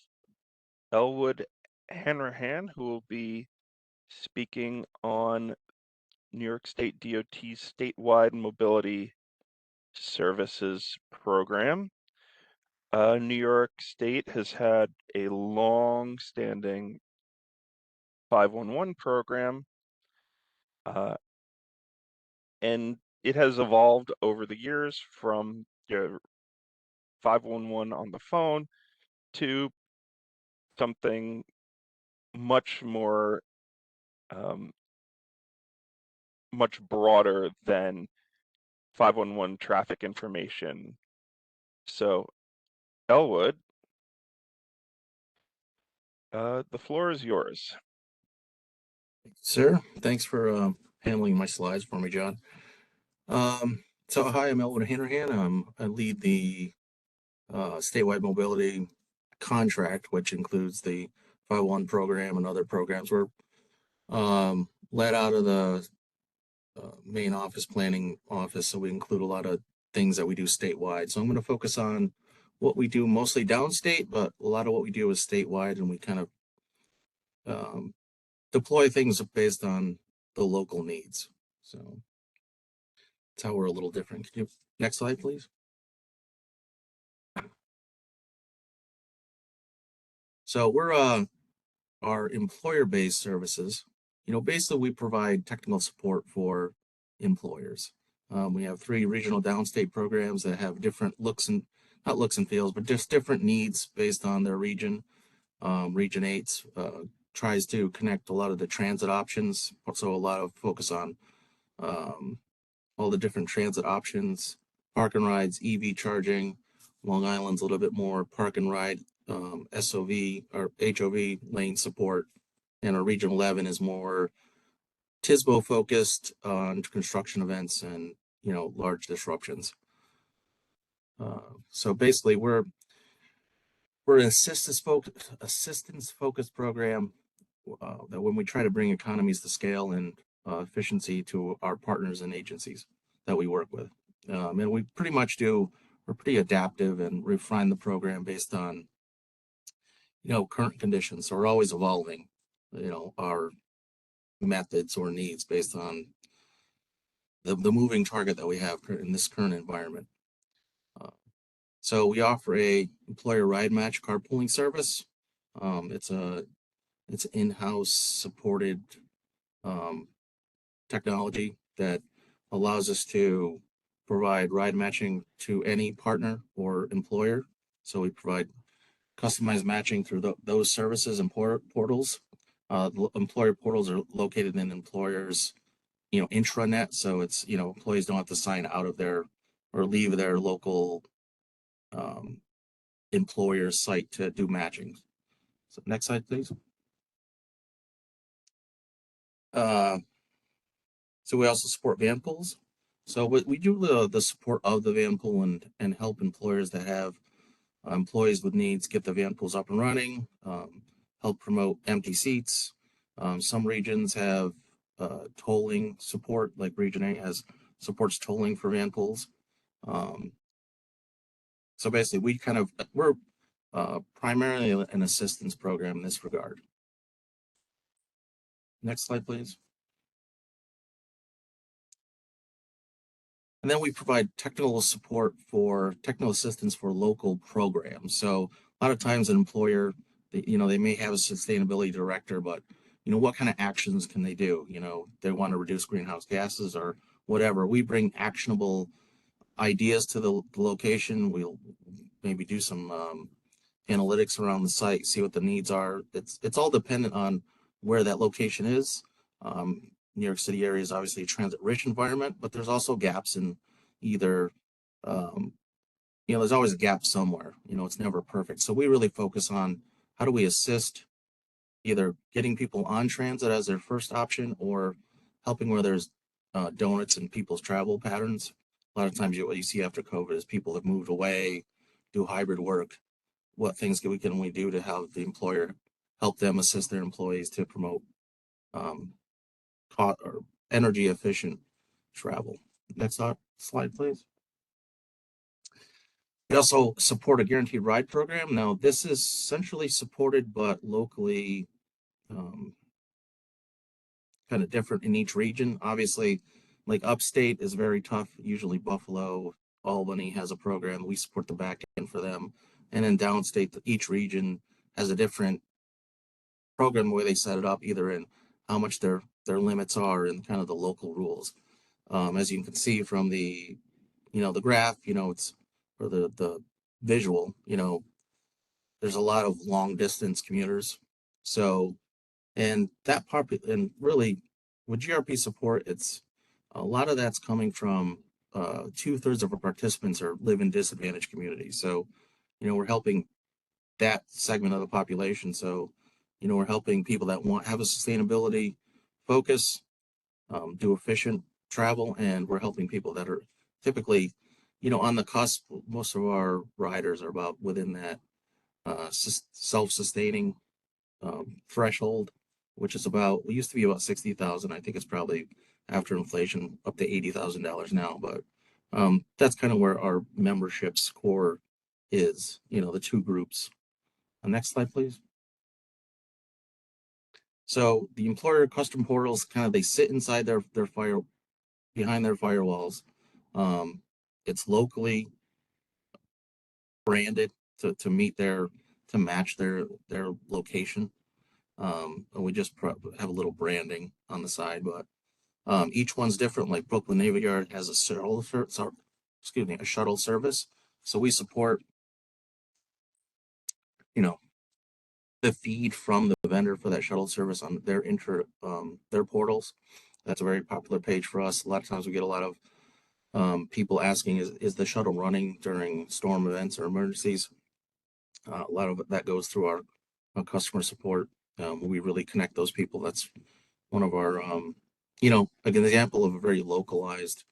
Elwood Hanrahan, who will be speaking on New York State DOT's statewide mobility services program. New York State has had a long-standing 511 program, and it has evolved over the years from 511 on the phone to something much more, much broader than 511 traffic information. So, Elwood, the floor is yours. Sir, thanks for handling my slides for me, John. So hi, I'm Elwood Hanrahan. I lead the statewide mobility contract, which includes the 501 program and other programs. We're led out of the main office planning office, so we include a lot of things that we do statewide. So I'm going to focus on what we do mostly downstate, but a lot of what we do is statewide, and we kind of deploy things based on the local needs. So that's how we're a little different. Can you, next slide, please? So we're our employer-based services. You know, basically we provide technical support for employers. We have 3 regional downstate programs that have different not looks and feels, but just different needs based on their region. Region 8 tries to connect a lot of the transit options, so a lot of focus on all the different transit options, park and rides, EV charging. Long Island's a little bit more park and ride, SOV or HOV lane support, and our Region 11 is more TSBO focused on construction events and, you know, large disruptions. So basically, we're an assistance focused program that when we try to bring economies to scale and efficiency to our partners and agencies that we work with. And we pretty much we're pretty adaptive and refine the program based on, you know, current conditions. So we're always evolving, you know, our methods or needs based on the moving target that we have in this current environment. So we offer a employer ride match carpooling service. It's in-house supported technology that allows us to provide ride matching to any partner or employer. So we provide customized matching through those services and portals. Employer portals are located in employers, you know, intranet. So it's, you know, employees don't have to sign out of their or leave their local employer site to do matching. So next slide, please. So we also support van pools. So we do the support of the van pool and help employers that have employees with needs get the van pools up and running, help promote empty seats. Some regions have tolling support, like Region 8 supports tolling for van pools. So basically, we're primarily an assistance program in this regard. Next slide, please. And then we provide technical assistance for local programs. So a lot of times an employer, you know, they may have a sustainability director, but, you know, what kind of actions can they do? You know, they want to reduce greenhouse gases or whatever. We bring actionable ideas to the location. We'll maybe do some analytics around the site, see what the needs are. It's all dependent on where that location is. New York City area is obviously a transit-rich environment, but there's also gaps in either, you know, there's always a gap somewhere. You know, it's never perfect. So we really focus on how do we assist either getting people on transit as their first option or helping where there's donuts in people's travel patterns. A lot of times what you see after COVID is people have moved away, do hybrid work. what things can we do to have the employer help them assist their employees to promote or energy efficient travel. Next slide, please. We also support a guaranteed ride program. Now, this is centrally supported, but locally kind of different in each region. Obviously, like upstate is very tough. Usually Buffalo, Albany has a program. We support the back end for them. And then downstate, each region has a different program where they set it up, either in how much their limits are and kind of the local rules. As you can see from the, the graph, it's, or the visual, there's a lot of long distance commuters. So, and that part, and really with GRP support, it's a lot of that's coming from 2/3 of our participants live in disadvantaged communities. So, we're helping that segment of the population. So, we're helping people that have a sustainability focus, do efficient travel, and we're helping people that are typically, on the cusp. Most of our riders are about within that self-sustaining threshold, which is about, we used to be about 60,000. I think it's probably after inflation up to $80,000 now, but that's kind of where our membership's core is, the two groups. Next slide, please. So the employer custom portals, kind of, they sit inside behind their firewalls. It's locally branded to match their location. And we just have a little branding on the side, but each one's different. Like Brooklyn Navy Yard has a shuttle service. So we support, the feed from the vendor for that shuttle service on their portals. That's a very popular page for us. A lot of times we get a lot of people asking, is the shuttle running during storm events or emergencies? A lot of that goes through our customer support. We really connect those people. That's one of our, like an example of a very localized,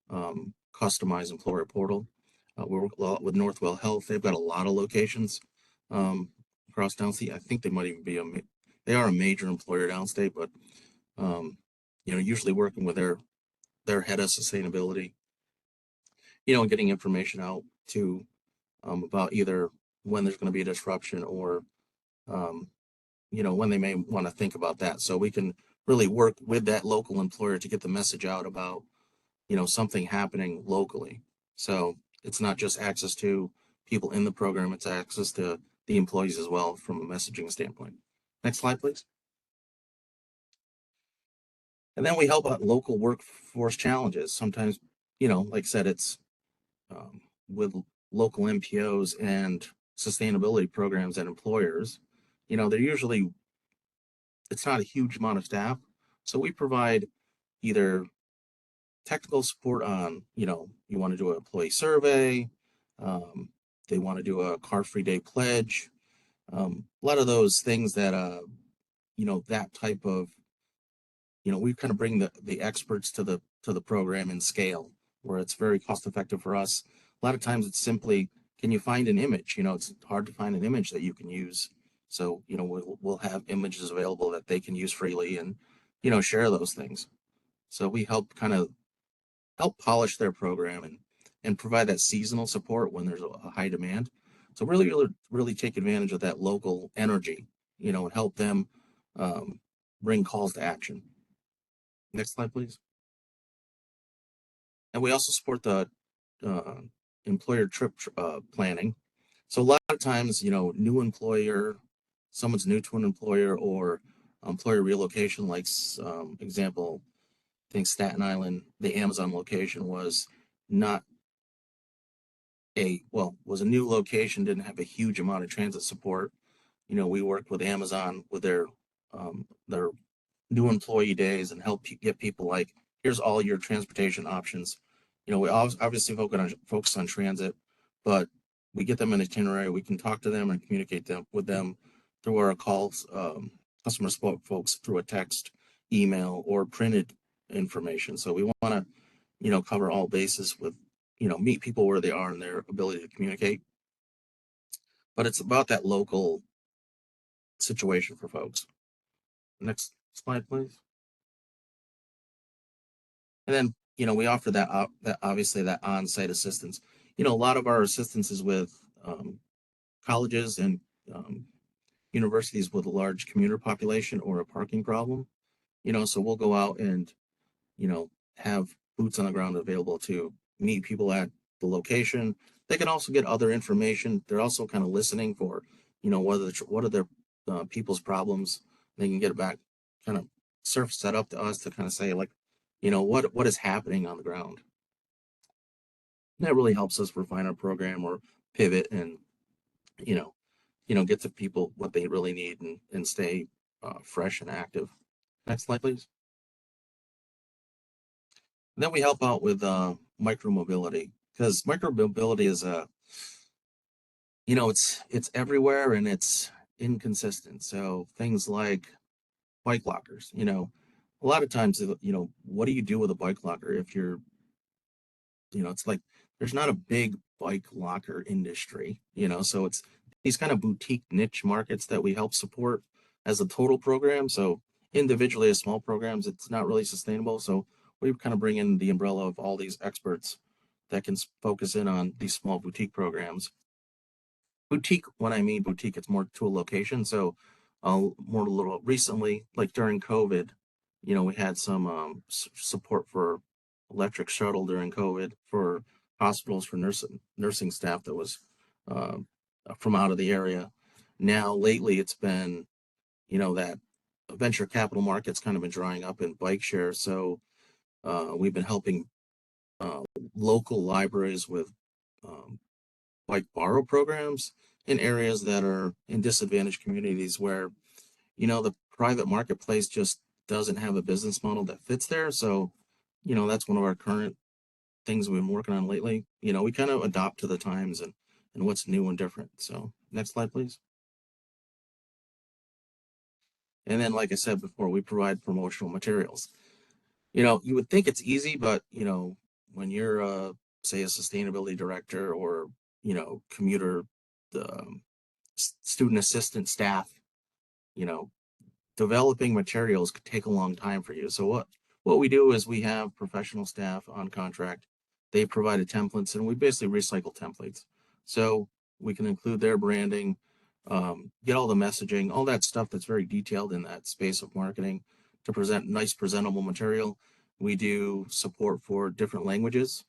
customized employer portal. We work a lot with Northwell Health. They've got a lot of locations across downstate. I think they might even be they are a major employer downstate, but usually working with their head of sustainability, and getting information out to about either when there's going to be a disruption or when they may want to think about that. So we can really work with that local employer to get the message out about something happening locally. So it's not just access to people in the program, it's access to the employees as well from a messaging standpoint. Next slide, please. And then we help out local workforce challenges. Sometimes, like I said, it's with local MPOs and sustainability programs and employers, they're usually, it's not a huge amount of staff. So we provide either technical support on, you want to do an employee survey, they want to do a car-free day pledge, a lot of those things that, that type of, we kind of bring the experts to the program in scale where it's very cost effective for us. A lot of times it's simply, can you find an image? It's hard to find an image that you can use. So, we'll have images available that they can use freely and, share those things. So we help polish their program and provide that seasonal support when there's a high demand. So really take advantage of that local energy, and help them bring calls to action. Next slide, please. And we also support the employer trip planning. So a lot of times, new employer, someone's new to an employer or employer relocation, like example, I think Staten Island, the Amazon location was was a new location, didn't have a huge amount of transit support. We worked with Amazon with their new employee days and help get people like, here's all your transportation options. We obviously focus on transit, but we get them an itinerary. We can talk to them and communicate with them through our calls, customer support folks through a text, email, or printed information. So we want to, cover all bases with, meet people where they are and their ability to communicate. but it's about that local situation for folks. Next slide, please. And then, you know, we offer that, obviously that on-site assistance. You know, a lot of our assistance is with colleges and universities with a large commuter population or a parking problem. You know, so we'll go out and, you know, have boots on the ground available to meet people at the location. They can also get other information. They're also kind of listening for, you know, what are their people's problems. They can get it back, kind of surface that up to us to kind of say, like, you know, what is happening on the ground. And that really helps us refine our program or pivot and, you know, get to people what they really need and stay fresh and active. Next slide, please. And then we help out with micromobility, because micromobility is you know, it's everywhere and it's inconsistent. So things like bike lockers, you know, a lot of times, you know, what do you do with a bike locker if you're, you know, it's like there's not a big bike locker industry, you know, so it's these kind of boutique niche markets that we help support as a total program. So individually as small programs, it's not really sustainable. So we kind of bring in the umbrella of all these experts that can focus in on these small boutique programs. Boutique, when I mean boutique, it's more to a location. So more a little recently, like during COVID, you know, we had some support for electric shuttle during COVID for hospitals, for nursing staff that was from out of the area. Now lately it's been, you know, that venture capital market's kind of been drying up in bike share. So we've been helping local libraries with bike borrow programs in areas that are in disadvantaged communities where, you know, the private marketplace just doesn't have a business model that fits there. So, you know, that's one of our current things we've been working on lately. You know, we kind of adopt to the times and what's new and different. So next slide, please. And then, like I said before, we provide promotional materials. You know, you would think it's easy, but, you know, when you're, say, a sustainability director or, you know, commuter, student assistant staff, you know, developing materials could take a long time for you. So what we do is we have professional staff on contract. They provided templates and we basically recycle templates. So we can include their branding, get all the messaging, all that stuff that's very detailed in that space of marketing to present nice presentable material. We do support for different languages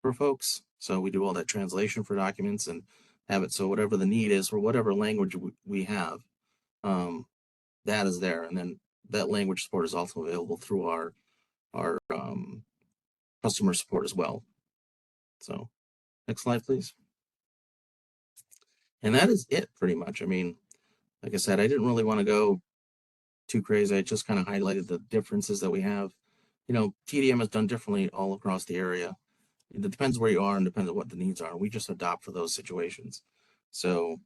for folks. So we do all that translation for documents and have it so whatever the need is for whatever language we have, that is there. And then that language support is also available through our customer support as well. So next slide, please. And that is it pretty much. I mean, like I said, I didn't really want to go too crazy. I just kind of highlighted the differences that we have. You know, TDM is done differently all across the area. It depends where you are and depends on what the needs are. We just adopt for those situations. So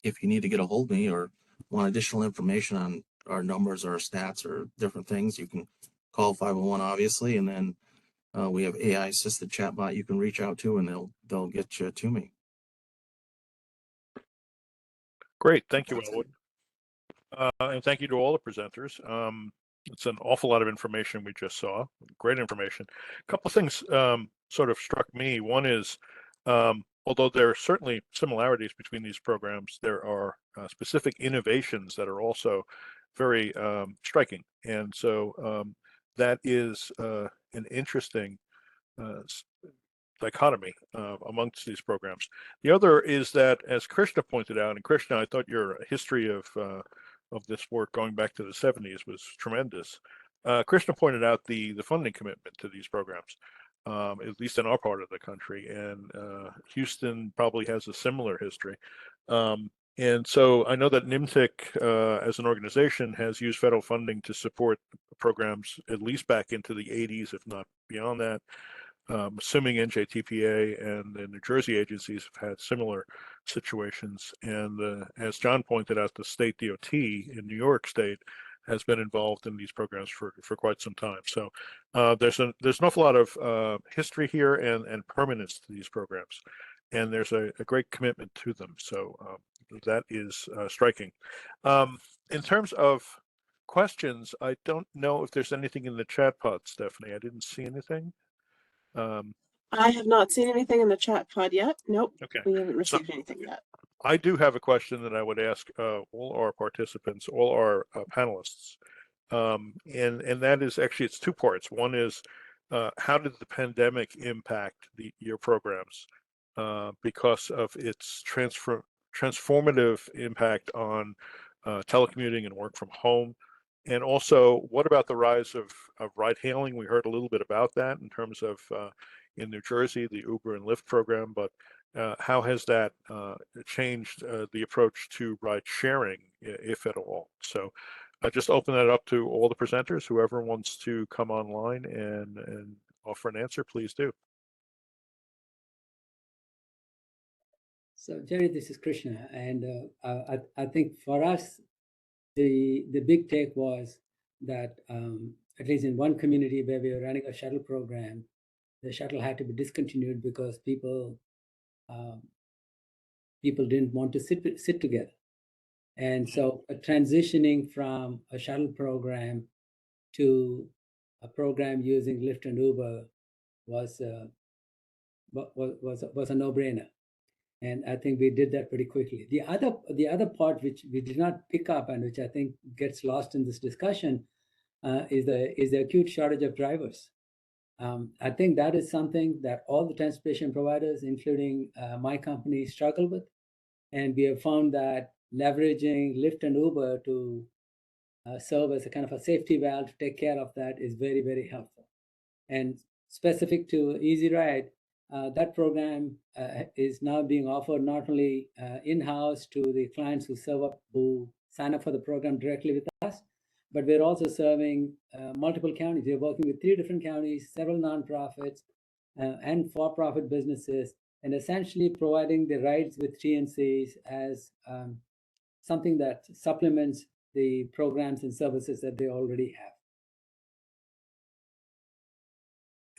if you need to get a hold of me or want additional information on our numbers or our stats or different things, you can call 501 obviously, and then we have AI assisted chatbot you can reach out to and they'll get you to me. Great, thank you, Elwood. And thank you to all the presenters. It's an awful lot of information we just saw. Great information. A couple of things sort of struck me. One is, although there are certainly similarities between these programs, there are specific innovations that are also very striking. And so that is an interesting dichotomy amongst these programs. The other is that, as Krishna pointed out, and Krishna, I thought your history of this work going back to the 70s was tremendous. Krishna pointed out the funding commitment to these programs, at least in our part of the country, and Houston probably has a similar history. And so I know that NYMTC as an organization has used federal funding to support programs at least back into the 80s, if not beyond that. Assuming NJTPA and the New Jersey agencies have had similar situations. And as John pointed out, the state DOT in New York State has been involved in these programs for quite some time. So there's an awful lot of history here and permanence to these programs. and there's a great commitment to them. So that is striking. In terms of questions, I don't know if there's anything in the chat pod, Stephanie. I didn't see anything. I have not seen anything in the chat pod yet. Nope. Okay. We haven't received anything yet. I do have a question that I would ask all our participants, all our panelists. And that is actually, it's two parts. One is how did the pandemic impact your programs because of its transformative impact on telecommuting and work from home? And also, what about the rise of ride hailing? We heard a little bit about that in terms of in New Jersey, the Uber and Lyft program, but how has that changed the approach to ride sharing, if at all? So I just open that up to all the presenters. Whoever wants to come online and offer an answer, please do. So Jerry, this is Krishna, and I think for us, the big take was that at least in one community where we were running a shuttle program, the shuttle had to be discontinued because people didn't want to sit together, and so transitioning from a shuttle program to a program using Lyft and Uber was a no-brainer. And I think we did that pretty quickly. The other part which we did not pick up and which I think gets lost in this discussion is the acute shortage of drivers. I think that is something that all the transportation providers, including my company, struggle with. And we have found that leveraging Lyft and Uber to serve as a kind of a safety valve to take care of that is very, very helpful. And specific to Easy Ride, that program is now being offered not only in-house to the clients who sign up for the program directly with us, but we're also serving multiple counties. We're working with 3 different counties, several nonprofits, and for-profit businesses, and essentially providing the rides with TNCs as something that supplements the programs and services that they already have.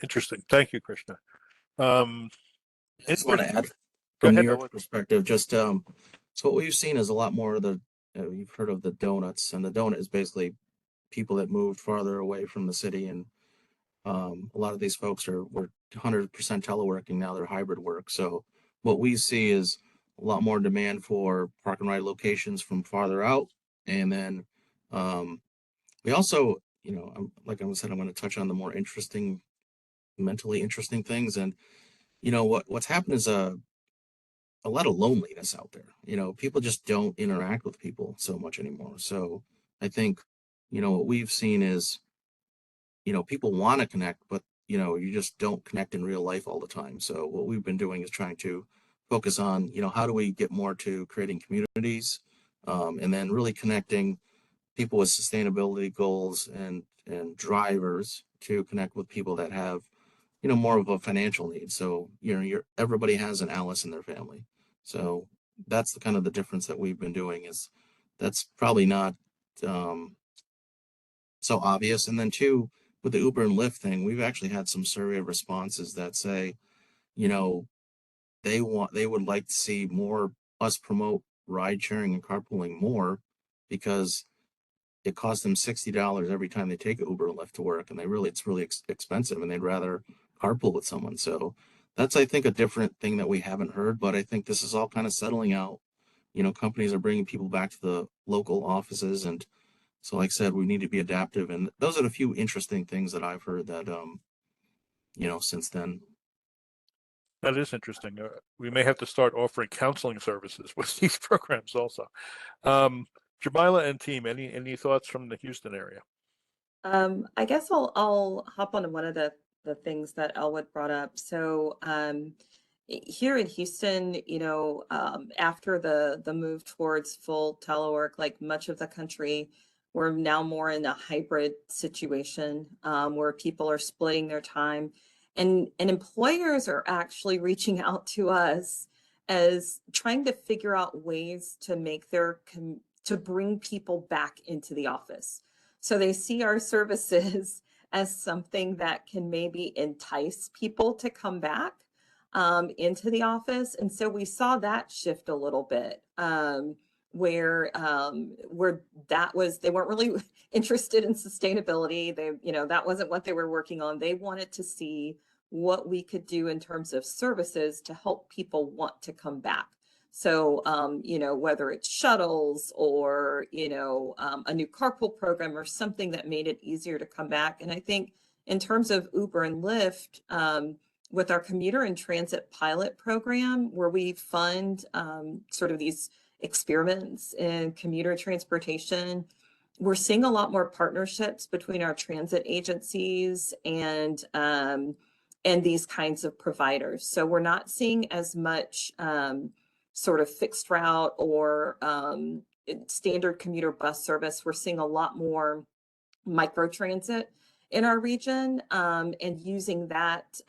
Interesting. Thank you, Krishna. I just want to add from New York's perspective, just so what we've seen is a lot more of the, you've heard of the donuts, and the donut is basically people that moved farther away from the city, and a lot of these folks were 100% teleworking, now they're hybrid work. So what we see is a lot more demand for park and ride locations from farther out. And then we also, like I said, I'm going to touch on the more mentally interesting things. And what's happened is a lot of loneliness out there. People just don't interact with people so much anymore. So I think what we've seen is people want to connect, but you just don't connect in real life all the time. So what we've been doing is trying to focus on how do we get more to creating communities, and then really connecting people with sustainability goals and drivers to connect with people that have more of a financial need. So, everybody has an Alice in their family. So that's the kind of the difference that we've been doing is that's probably not so obvious. And then 2, with the Uber and Lyft thing, we've actually had some survey responses that say, they would like to see more us promote ride sharing and carpooling more because it costs them $60 every time they take Uber and Lyft to work, and it's really expensive, and they'd rather carpool with someone. So that's, I think, a different thing that we haven't heard, but I think this is all kind of settling out. Companies are bringing people back to the local offices, and so like I said, we need to be adaptive, and those are the few interesting things that I've heard that since then. That is interesting. We may have to start offering counseling services with these programs also. Jamila and team, any thoughts from the Houston area? I guess I'll hop on one of the things that Elwood brought up. So here in Houston, after the move towards full telework, like much of the country, we're now more in a hybrid situation where people are splitting their time, and employers are actually reaching out to us as trying to figure out ways to make to bring people back into the office. So they see our services as something that can maybe entice people to come back. into the office. And so we saw that shift a little bit, where that was, they weren't really interested in sustainability. They, that wasn't what they were working on. They wanted to see what we could do in terms of services to help people want to come back. So, whether it's shuttles or, a new carpool program or something that made it easier to come back. And I think in terms of Uber and Lyft, with our commuter and transit pilot program, where we fund sort of these experiments in commuter transportation, we're seeing a lot more partnerships between our transit agencies and these kinds of providers. So we're not seeing as much sort of fixed route or standard commuter bus service. We're seeing a lot more microtransit in our region, and using that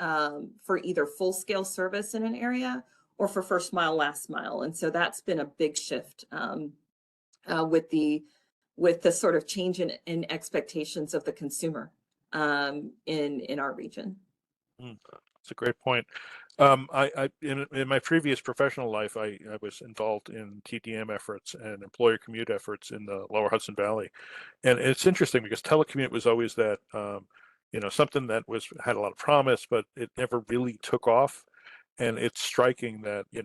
for either full-scale service in an area or for first mile, last mile. And so that's been a big shift with the sort of change in expectations of the consumer in our region. That's a great point. In my previous professional life, I was involved in TDM efforts and employer commute efforts in the Lower Hudson Valley, and it's interesting because telecommute was always that something that had a lot of promise, but it never really took off. And it's striking that in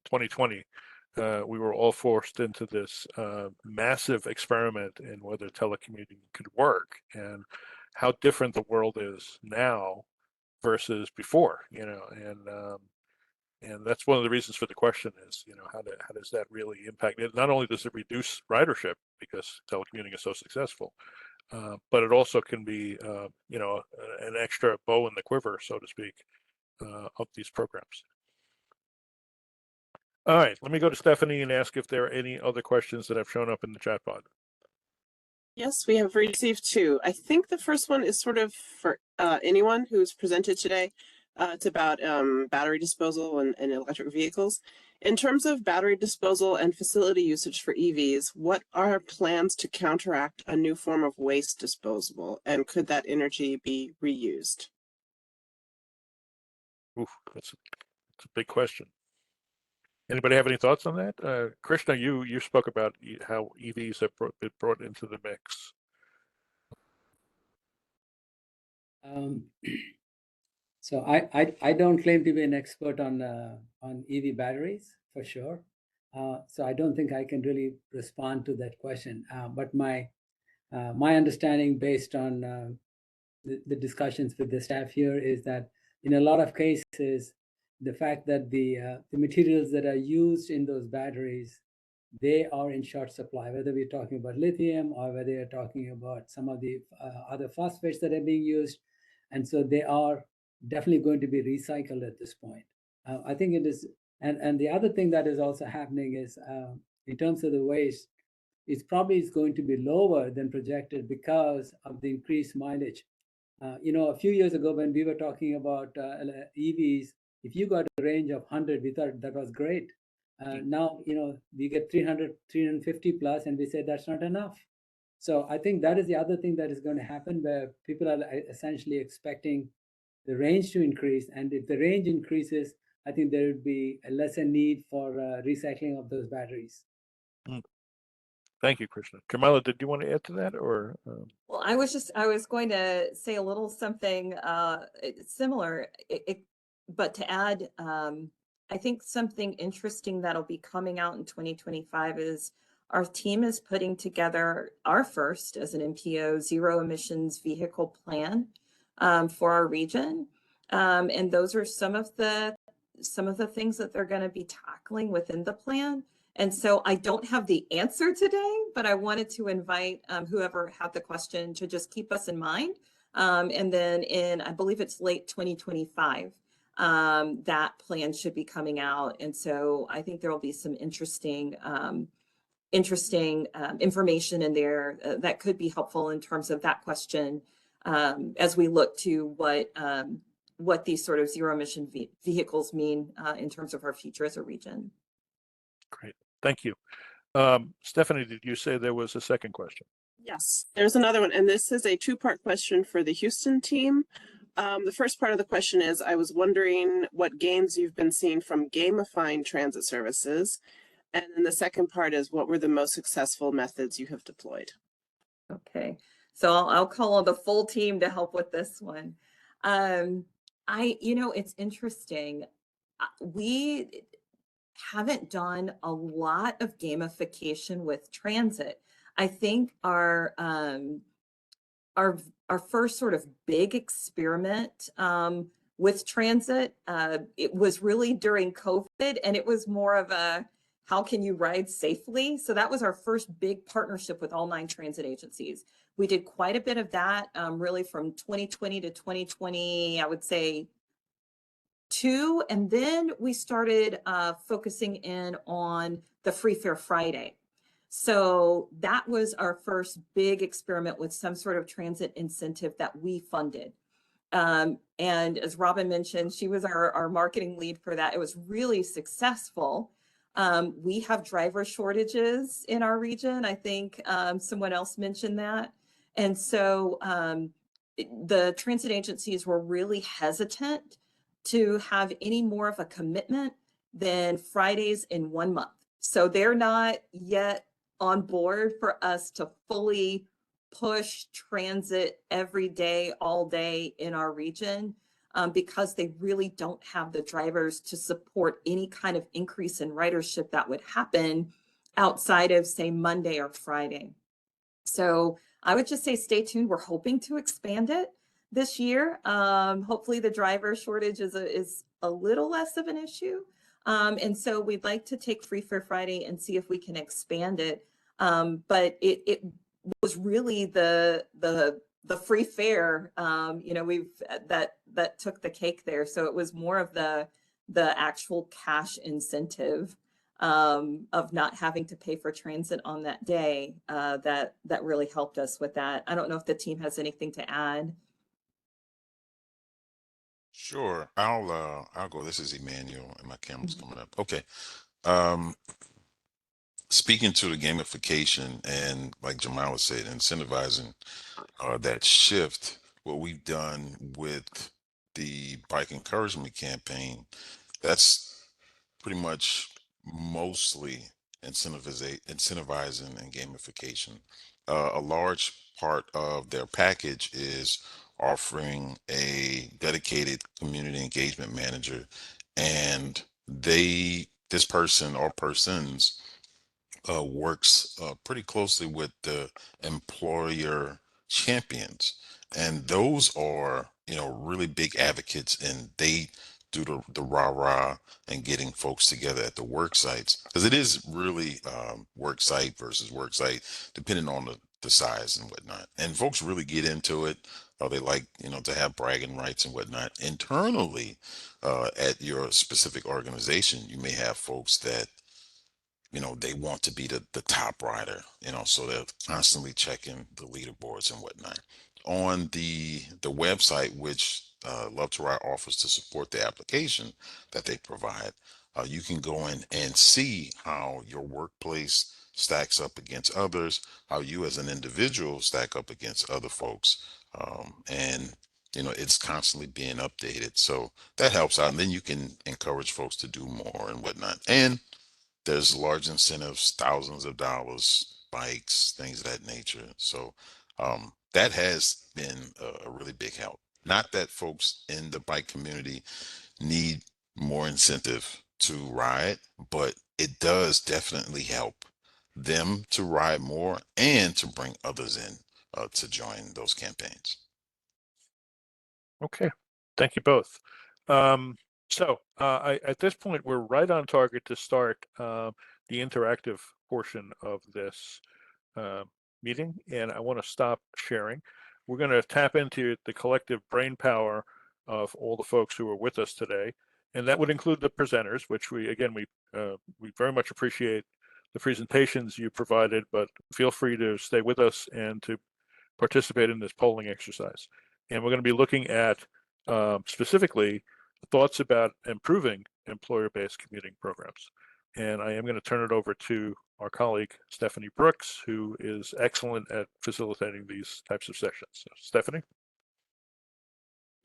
2020 we were all forced into this massive experiment in whether telecommuting could work and how different the world is now versus before, and that's one of the reasons for the question is, how does that really impact it? Not only does it reduce ridership because telecommuting is so successful, but it also can be, an extra bow in the quiver, so to speak, of these programs. All right, let me go to Stephanie and ask if there are any other questions that have shown up in the chat pod. Yes, we have received two. I think the first one is sort of for anyone who's presented today. It's about battery disposal and electric vehicles. In terms of battery disposal and facility usage for EVs, what are plans to counteract a new form of waste disposal, and could that energy be reused? Oof, that's a big question. Anybody have any thoughts on that? Krishna, you spoke about how EVs have been brought into the mix. So I don't claim to be an expert on EV batteries for sure. So I don't think I can really respond to that question. But my understanding based on the discussions with the staff here is that in a lot of cases, the fact that the materials that are used in those batteries, they are in short supply, whether we're talking about lithium or whether you're talking about some of the other phosphates that are being used. And so they are definitely going to be recycled at this point. I think it is, and the other thing that is also happening is in terms of the waste, it's probably going to be lower than projected because of the increased mileage. A few years ago when we were talking about EVs, if you got a range of 100, we thought that was great. Now, we get 300, 350 plus, and we say that's not enough. So I think that is the other thing that is going to happen, where people are essentially expecting the range to increase. And if the range increases, I think there would be a lesser need for recycling of those batteries. Thank you, Krishna. Jamila, did you want to add to that, or? Well, I was going to say a little something similar, but to add, I think something interesting that'll be coming out in 2025 is our team is putting together our first, as an MPO, zero emissions vehicle plan for our region. And those are some of the things that they're going to be tackling within the plan. And so I don't have the answer today, but I wanted to invite whoever had the question to just keep us in mind. And then I believe it's late 2025, that plan should be coming out. And so I think there will be some interesting information in there that could be helpful in terms of that question as we look to what these sort of zero emission vehicles mean in terms of our future as a region. Great, thank you. Stephanie, did you say there was a second question? Yes, there's another one, and this is a two-part question for the Houston team. The first part of the question is, I was wondering what gains you've been seeing from gamifying transit services. And then the second part is, what were the most successful methods you have deployed? Okay, so I'll call on the full team to help with this one. It's interesting. We haven't done a lot of gamification with transit. I think our first sort of big experiment with transit, it was really during COVID, and it was more of a how can you ride safely? So that was our first big partnership with all 9 transit agencies. We did quite a bit of that, really from 2020 to 2020, I would say 2, and then we started focusing in on the Free Fare Friday. So that was our first big experiment with some sort of transit incentive that we funded. And as Robin mentioned, she was our marketing lead for that. It was really successful. We have driver shortages in our region. I think someone else mentioned that. And so the transit agencies were really hesitant to have any more of a commitment than Fridays in 1 month. So they're not yet on board for us to fully push transit every day, all day in our region, because they really don't have the drivers to support any kind of increase in ridership that would happen outside of, say, Monday or Friday. So I would just say stay tuned. We're hoping to expand it this year. Hopefully the driver shortage is a little less of an issue. And so we'd like to take Free Fare Friday and see if we can expand it. But it was really the free fare, that took the cake there. So it was more of the actual cash incentive of not having to pay for transit on that day that really helped us with that. I don't know if the team has anything to add. Sure, I'll go. This is Emmanuel, and my camera's coming up. Okay. Um, Speaking to the gamification and, like Jamila said, incentivizing that shift, what we've done with the bike encouragement campaign, that's pretty much mostly incentivizing and gamification. A large part of their package is offering a dedicated community engagement manager, and this person or persons works pretty closely with the employer champions, and those are really big advocates, and they do the rah-rah and getting folks together at the work sites, because it is really work site versus work site depending on the size and whatnot, and folks really get into it. They like to have bragging rights and whatnot internally. At your specific organization, you may have folks that they want to be the top rider, so they're constantly checking the leaderboards and whatnot. On the website, which Love to Ride offers to support the application that they provide, you can go in and see how your workplace stacks up against others, how you as an individual stack up against other folks. And it's constantly being updated. So that helps out. And then you can encourage folks to do more and whatnot. And there's large incentives, thousands of dollars, bikes, things of that nature. So that has been a really big help. Not that folks in the bike community need more incentive to ride, but it does definitely help them to ride more and to bring others in to join those campaigns. Okay, thank you both. At this point, we're right on target to start the interactive portion of this meeting, and I want to stop sharing. We're going to tap into the collective brain power of all the folks who are with us today, and that would include the presenters, which we very much appreciate the presentations you provided, but feel free to stay with us and to participate in this polling exercise. And we're going to be looking at specifically thoughts about improving employer-based commuting programs. And I am going to turn it over to our colleague, Stephanie Brooks, who is excellent at facilitating these types of sessions. So, Stephanie?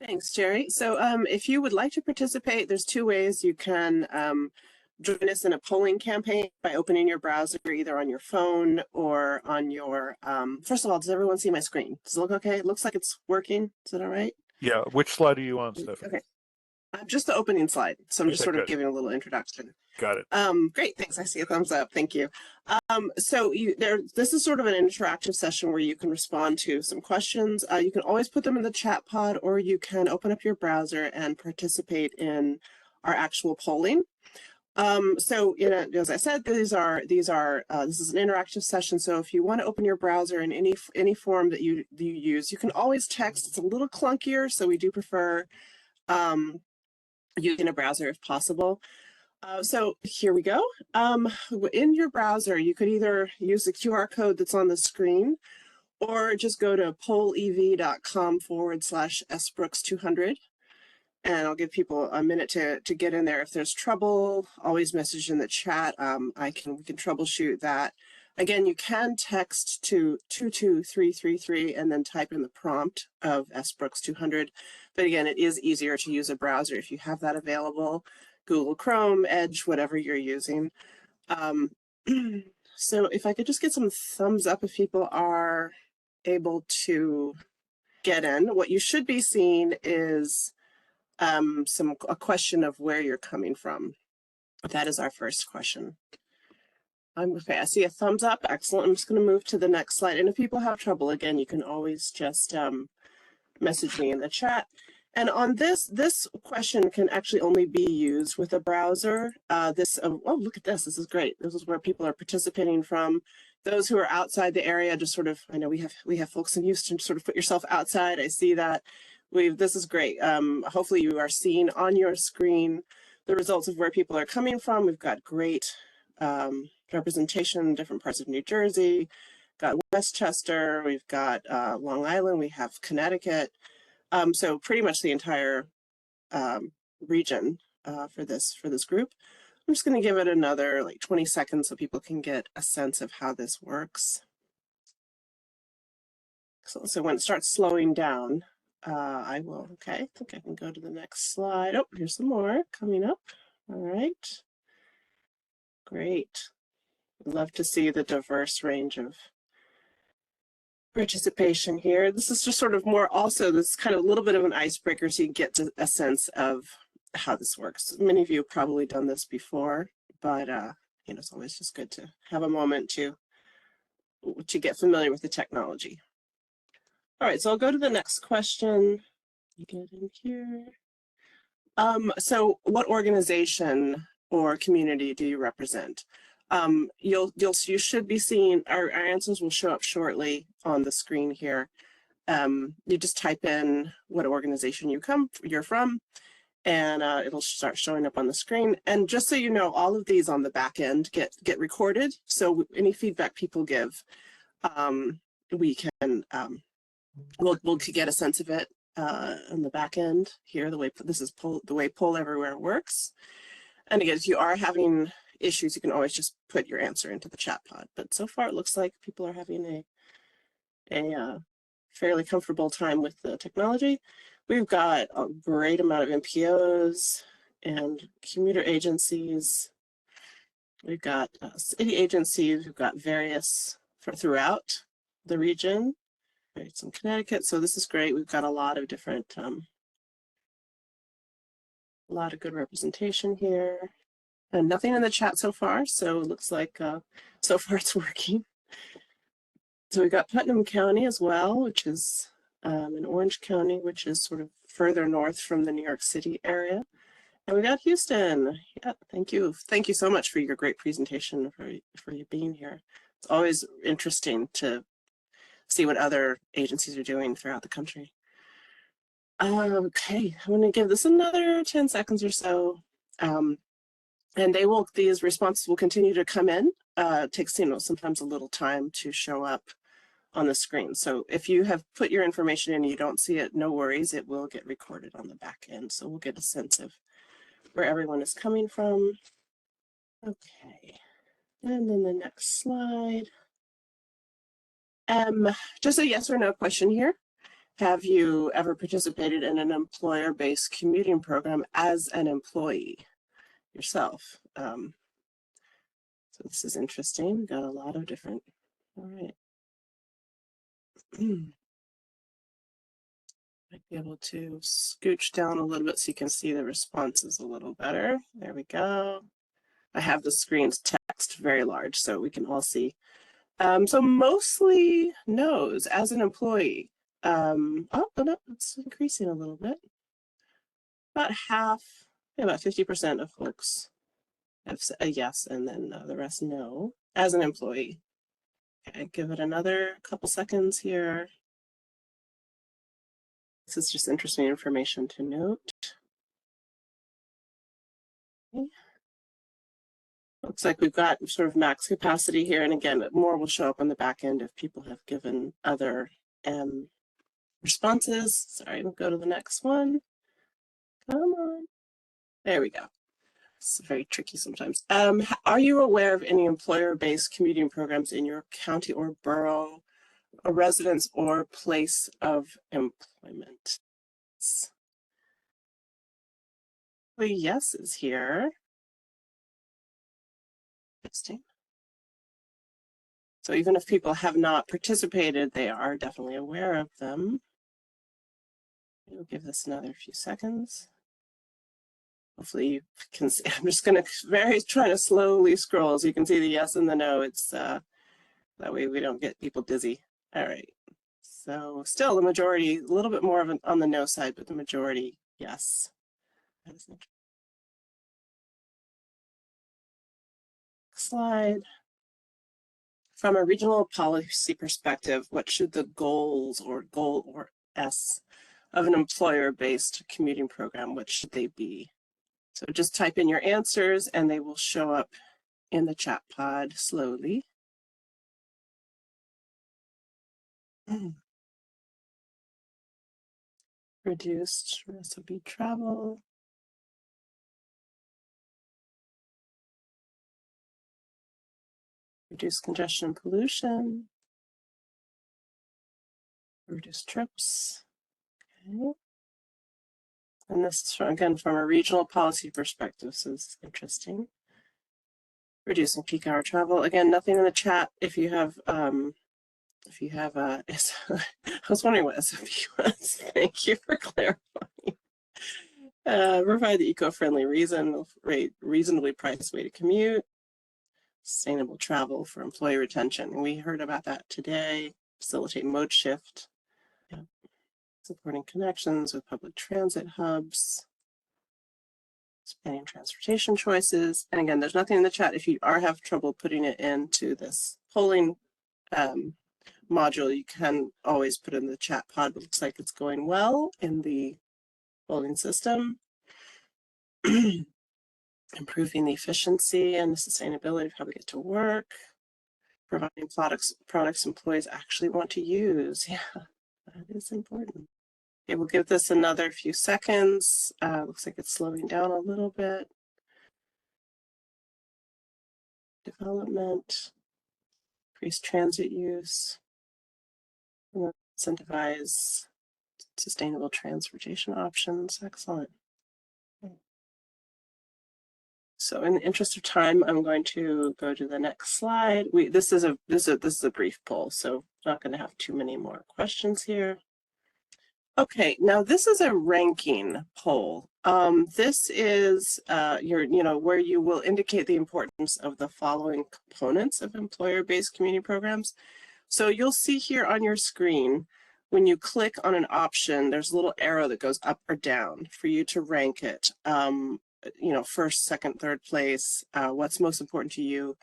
Thanks, Jerry. So if you would like to participate, there's two ways you can join us in a polling campaign by opening your browser either on your phone or on your, first of all, does everyone see my screen? Does it look okay? It looks like it's working. Is that all right? Yeah, which slide are you on, Stephanie? Okay. Just the opening slide. So I'm just Okay, sort of good. giving a little introduction. Got it. Great, thanks. I see a thumbs up. Thank you. So this is sort of an interactive session where you can respond to some questions. You can always put them in the chat pod, or you can open up your browser and participate in our actual polling. So, you know, as I said, this is an interactive session. So if you want to open your browser in any form that you use, you can always text. It's a little clunkier, so we do prefer using a browser if possible. So here we go. In your browser, you could either use the QR code that's on the screen, or just go to pollev.com/sbrooks200. And I'll give people a minute to get in there. If there's trouble, always message in the chat. We can troubleshoot that. Again, you can text to 22333 and then type in the prompt of sbrooks200. But again, it is easier to use a browser if you have that available. Google Chrome, Edge, whatever you're using. So if I could just get some thumbs up if people are able to get in. What you should be seeing is a question of where you're coming from. That is our first question. Okay, I see a thumbs up. Excellent. I'm just going to move to the next slide. And if people have trouble, again, you can always just message me in the chat. And on this question can actually only be used with a browser. Oh, look at this. This is great. This is where people are participating from. Those who are outside the area, just sort of, I know we have folks in Houston, sort of put yourself outside. I see that. This is great. Hopefully you are seeing on your screen the results of where people are coming from. We've got great representation in different parts of New Jersey. Got Westchester. We've got Long Island. We have Connecticut. So pretty much the entire region for this group. I'm just going to give it another like 20 seconds so people can get a sense of how this works. So when it starts slowing down, I will, okay, I think I can go to the next slide. Oh, here's some more coming up. All right. Great. I'd love to see the diverse range of participation here. This is just sort of more also, this is kind of a little bit of an icebreaker so you can get to a sense of how this works. Many of you have probably done this before, but you know, it's always just good to have a moment to get familiar with the technology. All right, so I'll go to the next question. Get in here. So what organization or community do you represent? You should be seeing our answers will show up shortly on the screen here. You just type in what organization you're from, and it'll start showing up on the screen. And just so you know, all of these on the back end get recorded. So any feedback people give, we can we'll get a sense of it on the back end here. The way Poll Everywhere works. And again, if you are having issues, you can always just put your answer into the chat pod. But so far, it looks like people are having a fairly comfortable time with the technology. We've got a great amount of MPOs and commuter agencies. We've got city agencies. We've got various throughout the region. Right, some Connecticut. So this is great. We've got a lot of different, a lot of good representation here. And nothing in the chat so far, so it looks like so far it's working. So we've got Putnam County as well, which is in Orange County, which is sort of further north from the New York City area. And we got Houston. Yeah, thank you. Thank you so much for your great presentation, for you being here. It's always interesting to see what other agencies are doing throughout the country. Okay, I'm going to give this another 10 seconds or so. And these responses will continue to come in. It takes, sometimes a little time to show up on the screen. So if you have put your information in and you don't see it, no worries, it will get recorded on the back end. So we'll get a sense of where everyone is coming from. Okay, and then the next slide. Just a yes or no question here. Have you ever participated in an employer-based commuting program as an employee yourself? So this is interesting. We've got a lot of different, all right. Might be able to scooch down a little bit so you can see the responses a little better. There we go. I have the screen's text very large so we can all see. So mostly no's as an employee. Oh, no, it's increasing a little bit. About half, about 50% of folks have a yes, and then the rest no as an employee. Okay, give it another couple seconds here. This is just interesting information to note. Okay. Looks like we've got sort of max capacity here. And again, more will show up on the back end if people have given other responses. Sorry, we'll go to the next one. Come on. There we go. It's very tricky sometimes. Are you aware of any employer-based commuting programs in your county or borough, a residence or place of employment? The yes is here. Interesting. So even if people have not participated, they are definitely aware of them. We'll give this another few seconds. Hopefully you can see. I'm just going to try to slowly scroll so you can see the yes and the no. It's that way we don't get people dizzy. All right. So still the majority, a little bit more of on the no side, but the majority, yes. Next slide. From a regional policy perspective, what should the goals or goal or S of an employer-based commuting program, what should they be? So just type in your answers and they will show up in the chat pod slowly. Reduced recipe travel. Reduce congestion and pollution. Reduce trips. Okay. And this is again from a regional policy perspective, so this is interesting. Reducing peak hour travel. Again, nothing in the chat. If you have I was wondering what SFP was. Thank you for clarifying. Provide the eco-friendly reasonably priced way to commute. Sustainable travel for employee retention. And we heard about that today. Facilitate mode shift. Yeah. Supporting connections with public transit hubs. Expanding transportation choices. And again, there's nothing in the chat. If you have trouble putting it into this polling module, you can always put in the chat pod. It looks like it's going well in the polling system. Improving the efficiency and the sustainability of how we get to work. Providing products employees actually want to use. Yeah, that is important. Okay, we'll give this another few seconds. Looks like it's slowing down a little bit. Development, increase transit use, incentivize sustainable transportation options. Excellent. So in the interest of time, I'm going to go to the next slide. This is a brief poll, so I'm not going to have too many more questions here. Okay, now this is a ranking poll. This is where you will indicate the importance of the following components of employer-based community programs. So you'll see here on your screen, when you click on an option, there's a little arrow that goes up or down for you to rank it. First, second, third place, what's most important to you.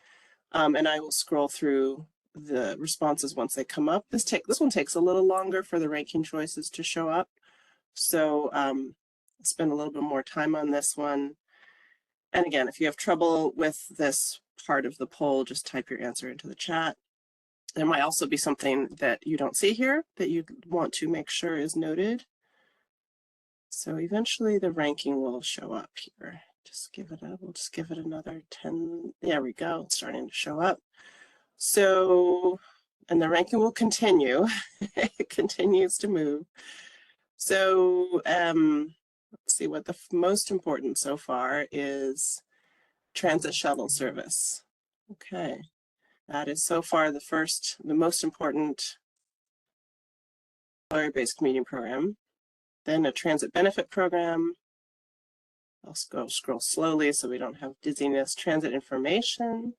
And I will scroll through the responses once they come up. This one takes a little longer for the ranking choices to show up. So I'll spend a little bit more time on this one. And again, if you have trouble with this part of the poll, just type your answer into the chat. There might also be something that you don't see here that you want to make sure is noted. So eventually the ranking will show up here. We'll just give it another 10. There we go, it's starting to show up. So and the ranking will continue. It continues to move. So let's see what the most important so far is transit shuttle service. Okay, that is so far the most important employer-based commuting program. Then a transit benefit program. I'll scroll slowly so we don't have dizziness. Transit information.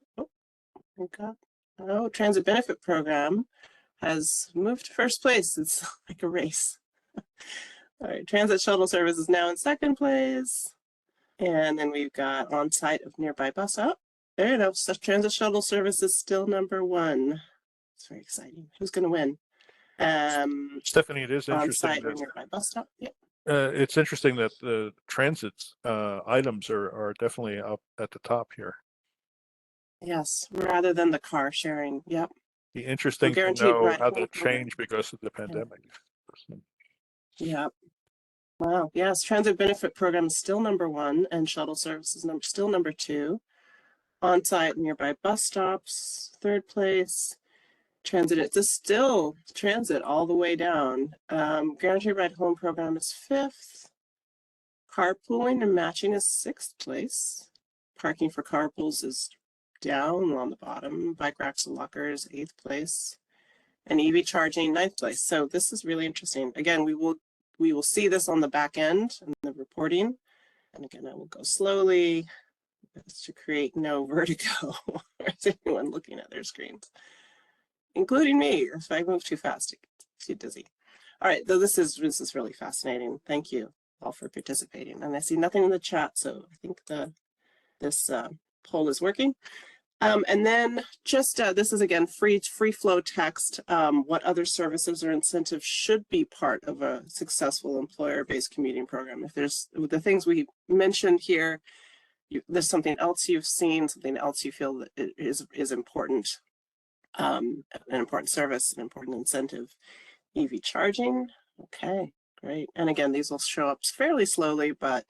Oh, transit benefit program has moved to first place. It's like a race. All right, transit shuttle service is now in second place. And then we've got on-site of nearby bus. Oh, there you go. So transit shuttle service is still number one. It's very exciting. Who's going to win? Stephanie, it is interesting on-site or that nearby bus stop. Yeah. it's interesting that the transit items are definitely up at the top here. Yes, rather than the car sharing. Yep. Be interesting to Guaranteed know ride how home that program. changed because of the pandemic. Yep. Wow. Yes, transit benefit program is still number one, and shuttle service is still number two. On-site nearby bus stops, third place. Transit, it's still transit all the way down. Guaranteed ride home program is fifth. Carpooling and matching is sixth place. Parking for carpools is down on the bottom. Bike racks and lockers, eighth place. And EV charging, ninth place. So this is really interesting. Again, we will see this on the back end in the reporting. And again, I will go slowly to create no vertigo or anyone looking at their screens, including me. If I move too fast, it gets too dizzy. All right, so this is really fascinating. Thank you all for participating. And I see nothing in the chat, so I think this poll is working. And then just this is again free flow text. What other services or incentives should be part of a successful employer-based commuting program? If there's the things we mentioned here, there's something else you've seen, something else you feel that is important, an important service, an important incentive. EV charging, okay, great. And again, these will show up fairly slowly, but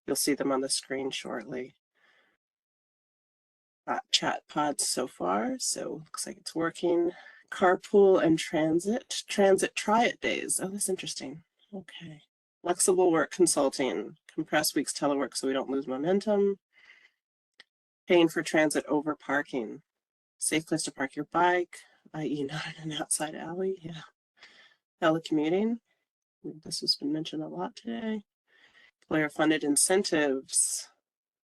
you'll see them on the screen shortly. Chat pods so far, so looks like it's working. Carpool and transit try-it days. Oh, that's interesting. Okay. Flexible work consulting, compressed weeks telework so we don't lose momentum. Paying for transit over parking. Safe place to park your bike, i.e. not in an outside alley. Yeah. Telecommuting. This has been mentioned a lot today. Employer funded incentives.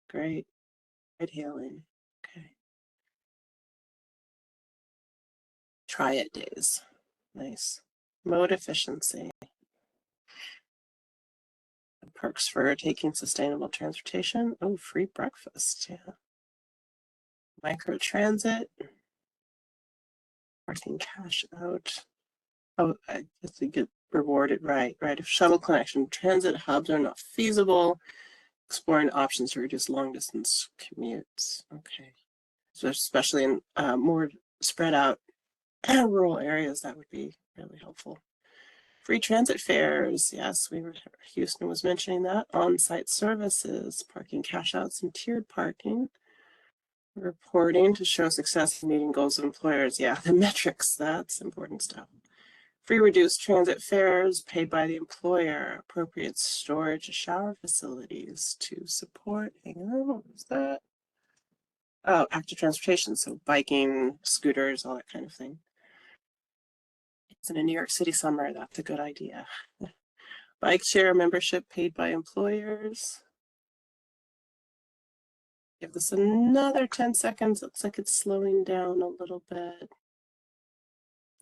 Great. Ride hailing. Okay. Try it days. Nice. Mode efficiency. Perks for taking sustainable transportation. Oh, free breakfast. Yeah. Micro transit. Parking cash out. Oh, I guess you get rewarded, right? If shuttle connection, transit hubs are not feasible. Exploring options to reduce long distance commutes. Okay. So especially in more spread out rural areas, that would be really helpful. Free transit fares. Yes, Houston was mentioning that. On-site services, parking cash outs and tiered parking. Reporting to show success in meeting goals of employers. Yeah, the metrics, that's important stuff. Free reduced transit fares paid by the employer. Appropriate storage shower facilities to support. Hang on, what was that? Oh, active transportation, so biking, scooters, all that kind of thing. It's in a New York City summer, that's a good idea. Bike share membership paid by employers. Give this another 10 seconds. Looks like it's slowing down a little bit.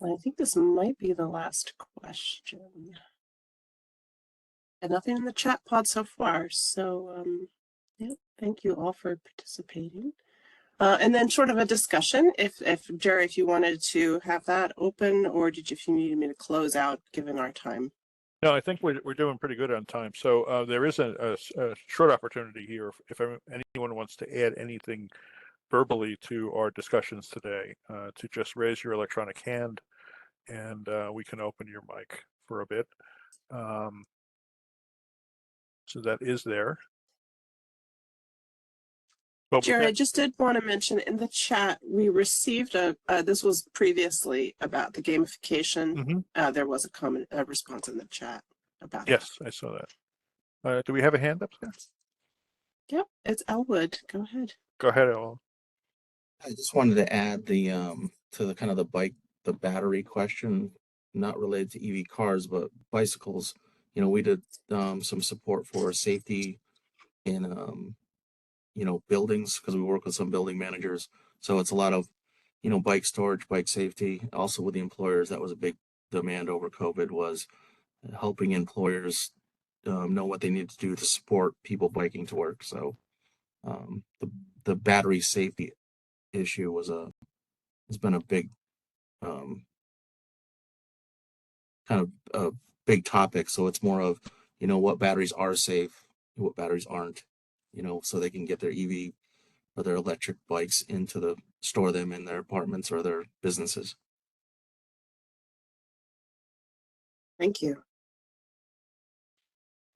I think this might be the last question. And nothing in the chat pod so far. So yeah, thank you all for participating. And then sort of a discussion, if Jerry, if you wanted to have that open, or if you needed me to close out given our time. No, I think we're doing pretty good on time. So there is a short opportunity here if anyone wants to add anything verbally to our discussions today, to just raise your electronic hand and we can open your mic for a bit. So that is there. But with Jerry, I that, just did want to mention in the chat, we received this was previously about the gamification. Mhm. There was a response in the chat about it. Yes, I saw that. Do we have a hand up there? Yep, it's Elwood. Go ahead. Go ahead, Ellen. I just wanted to add to the kind of the battery question, not related to EV cars, but bicycles. You know, we did some support for safety in buildings because we work with some building managers. So it's a lot of, bike storage, bike safety. Also with the employers, that was a big demand over COVID, was helping employers know what they need to do to support people biking to work. So the battery safety issue has been a big kind of a big topic. So it's more of, what batteries are safe, what batteries aren't, so they can get their EV or their electric bikes store them in their apartments or their businesses. Thank you.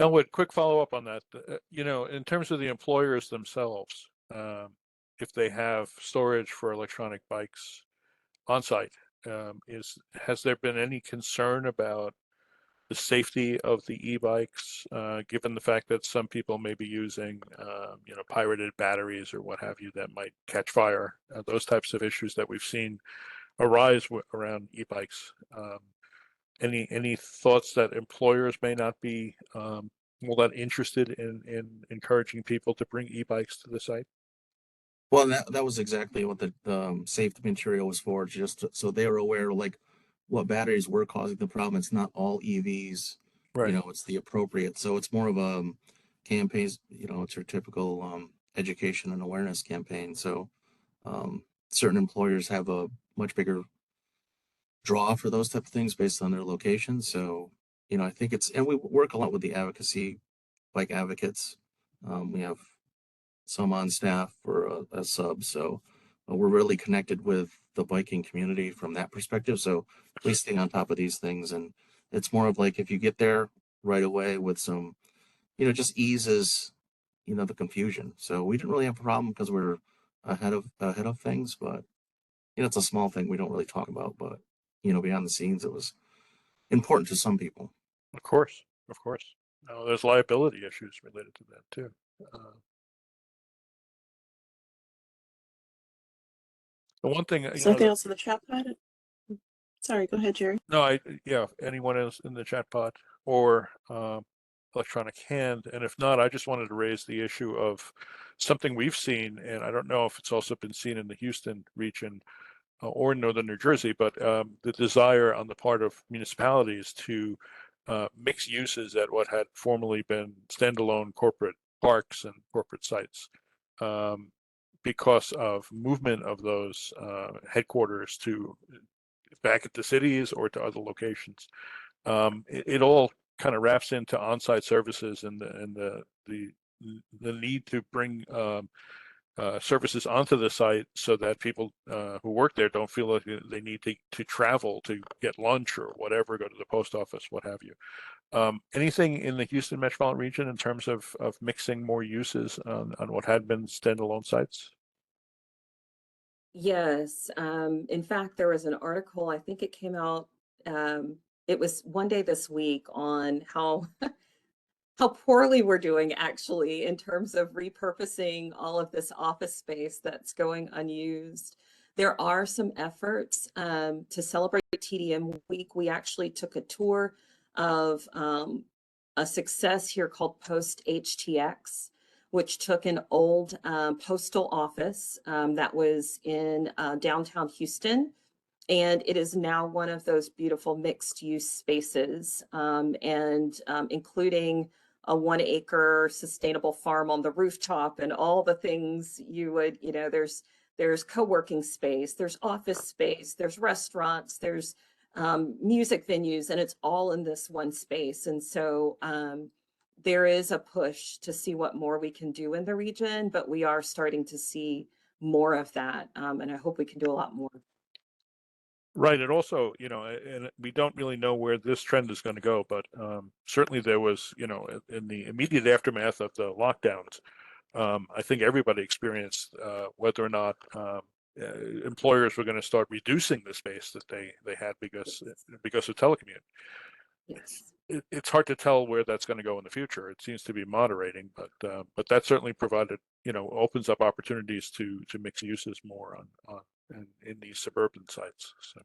Elwood, quick follow-up on that. In terms of the employers themselves, if they have storage for electronic bikes on site, has there been any concern about the safety of the e-bikes, given the fact that some people may be using, pirated batteries or what have you that might catch fire, those types of issues that we've seen arise around e-bikes. Any thoughts that employers may not be all that interested in encouraging people to bring e-bikes to the site? Well, that was exactly what the safety material was for, just so they were aware, like, what batteries were causing the problem. It's not all EVs, Right. it's the appropriate. So it's more of a campaigns, it's your typical education and awareness campaign. So certain employers have a much bigger draw for those type of things based on their location. So, I think and we work a lot with the advocacy, bike advocates. We have some on staff for a sub. So we're really connected with the biking community from that perspective. So we stay on top of these things. And it's more of like, if you get there right away with some, just eases, the confusion. So we didn't really have a problem because we're ahead of things, but it's a small thing we don't really talk about, but behind the scenes, it was important to some people. Of course. No, there's liability issues related to that too. The one thing, Is there anything else in the chat pod? Sorry, go ahead, Jerry. No, anyone else in the chat pod or electronic hand, and if not, I just wanted to raise the issue of something we've seen, and I don't know if it's also been seen in the Houston region or in northern New Jersey, but the desire on the part of municipalities to mix uses at what had formerly been standalone corporate parks and corporate sites. Because of movement of those headquarters to back at the cities or to other locations. It all kind of wraps into on-site services and the need to bring services onto the site so that people who work there don't feel like they need to travel to get lunch or whatever, go to the post office, what have you. Anything in the Houston metropolitan region in terms of mixing more uses on what had been standalone sites? Yes. In fact, there was an article, I think it came out, it was one day this week, on how how poorly we're doing actually in terms of repurposing all of this office space that's going unused. There are some efforts to celebrate TDM Week. We actually took a tour of a success here called Post HTX, which took an old postal office that was in downtown Houston. And it is now one of those beautiful mixed use spaces, including a 1 acre sustainable farm on the rooftop and all the things you would, there's co-working space, there's office space, there's restaurants, there's music venues, and it's all in this one space. And so there is a push to see what more we can do in the region, but we are starting to see more of that. And I hope we can do a lot more. Right. And also, and we don't really know where this trend is going to go, but certainly there was, in the immediate aftermath of the lockdowns, I think everybody experienced whether or not employers were going to start reducing the space that they had because of telecommute. Yes. It's hard to tell where that's going to go in the future. It seems to be moderating, but that certainly provided, opens up opportunities to mix uses more on in these suburban sites. So.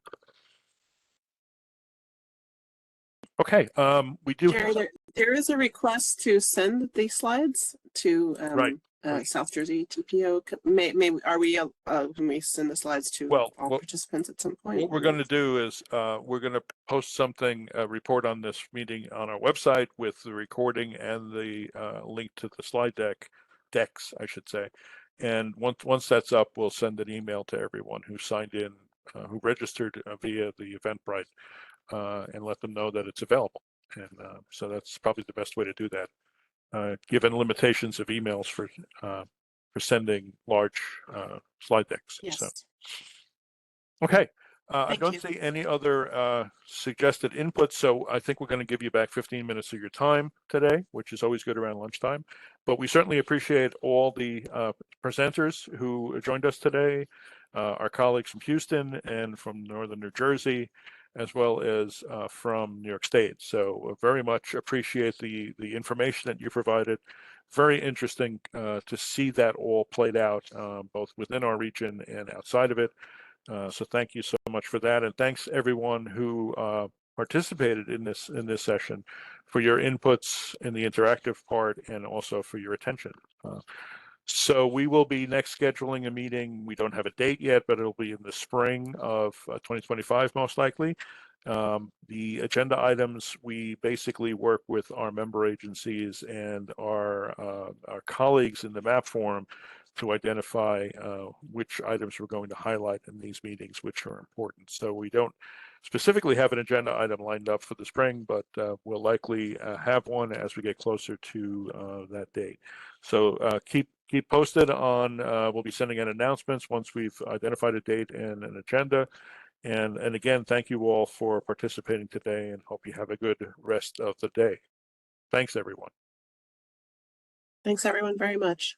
Okay, we do. Jerry, there is a request to send the slides to Right. South Jersey TPO. Can we send the slides to all participants at some point? What we're going to do is we're going to post something, a report on this meeting on our website with the recording and the link to the slide decks, I should say. And once that's up, we'll send an email to everyone who signed in, who registered via the Eventbrite, and let them know that it's available. And so that's probably the best way to do that. Given limitations of emails for sending large slide decks. Yes. So. Okay. I Thank don't you. see any other suggested inputs, so I think we're going to give you back 15 minutes of your time today, which is always good around lunchtime. But we certainly appreciate all the presenters who joined us today, our colleagues from Houston and from Northern New Jersey, as well as from New York State. So very much appreciate the information that you provided. Very interesting to see that all played out, both within our region and outside of it. So thank you so much for that, and thanks everyone who participated in this session for your inputs in the interactive part and also for your attention. So we will be next scheduling a meeting. We don't have a date yet, but it'll be in the spring of 2025 most likely. The agenda items, we basically work with our member agencies and our colleagues in the map forum to identify which items we're going to highlight in these meetings, which are important. So we don't specifically have an agenda item lined up for the spring, but we'll likely have one as we get closer to that date. So keep posted on, we'll be sending out announcements once we've identified a date and an agenda. And again, thank you all for participating today, and hope you have a good rest of the day. Thanks, everyone. Thanks, everyone, very much.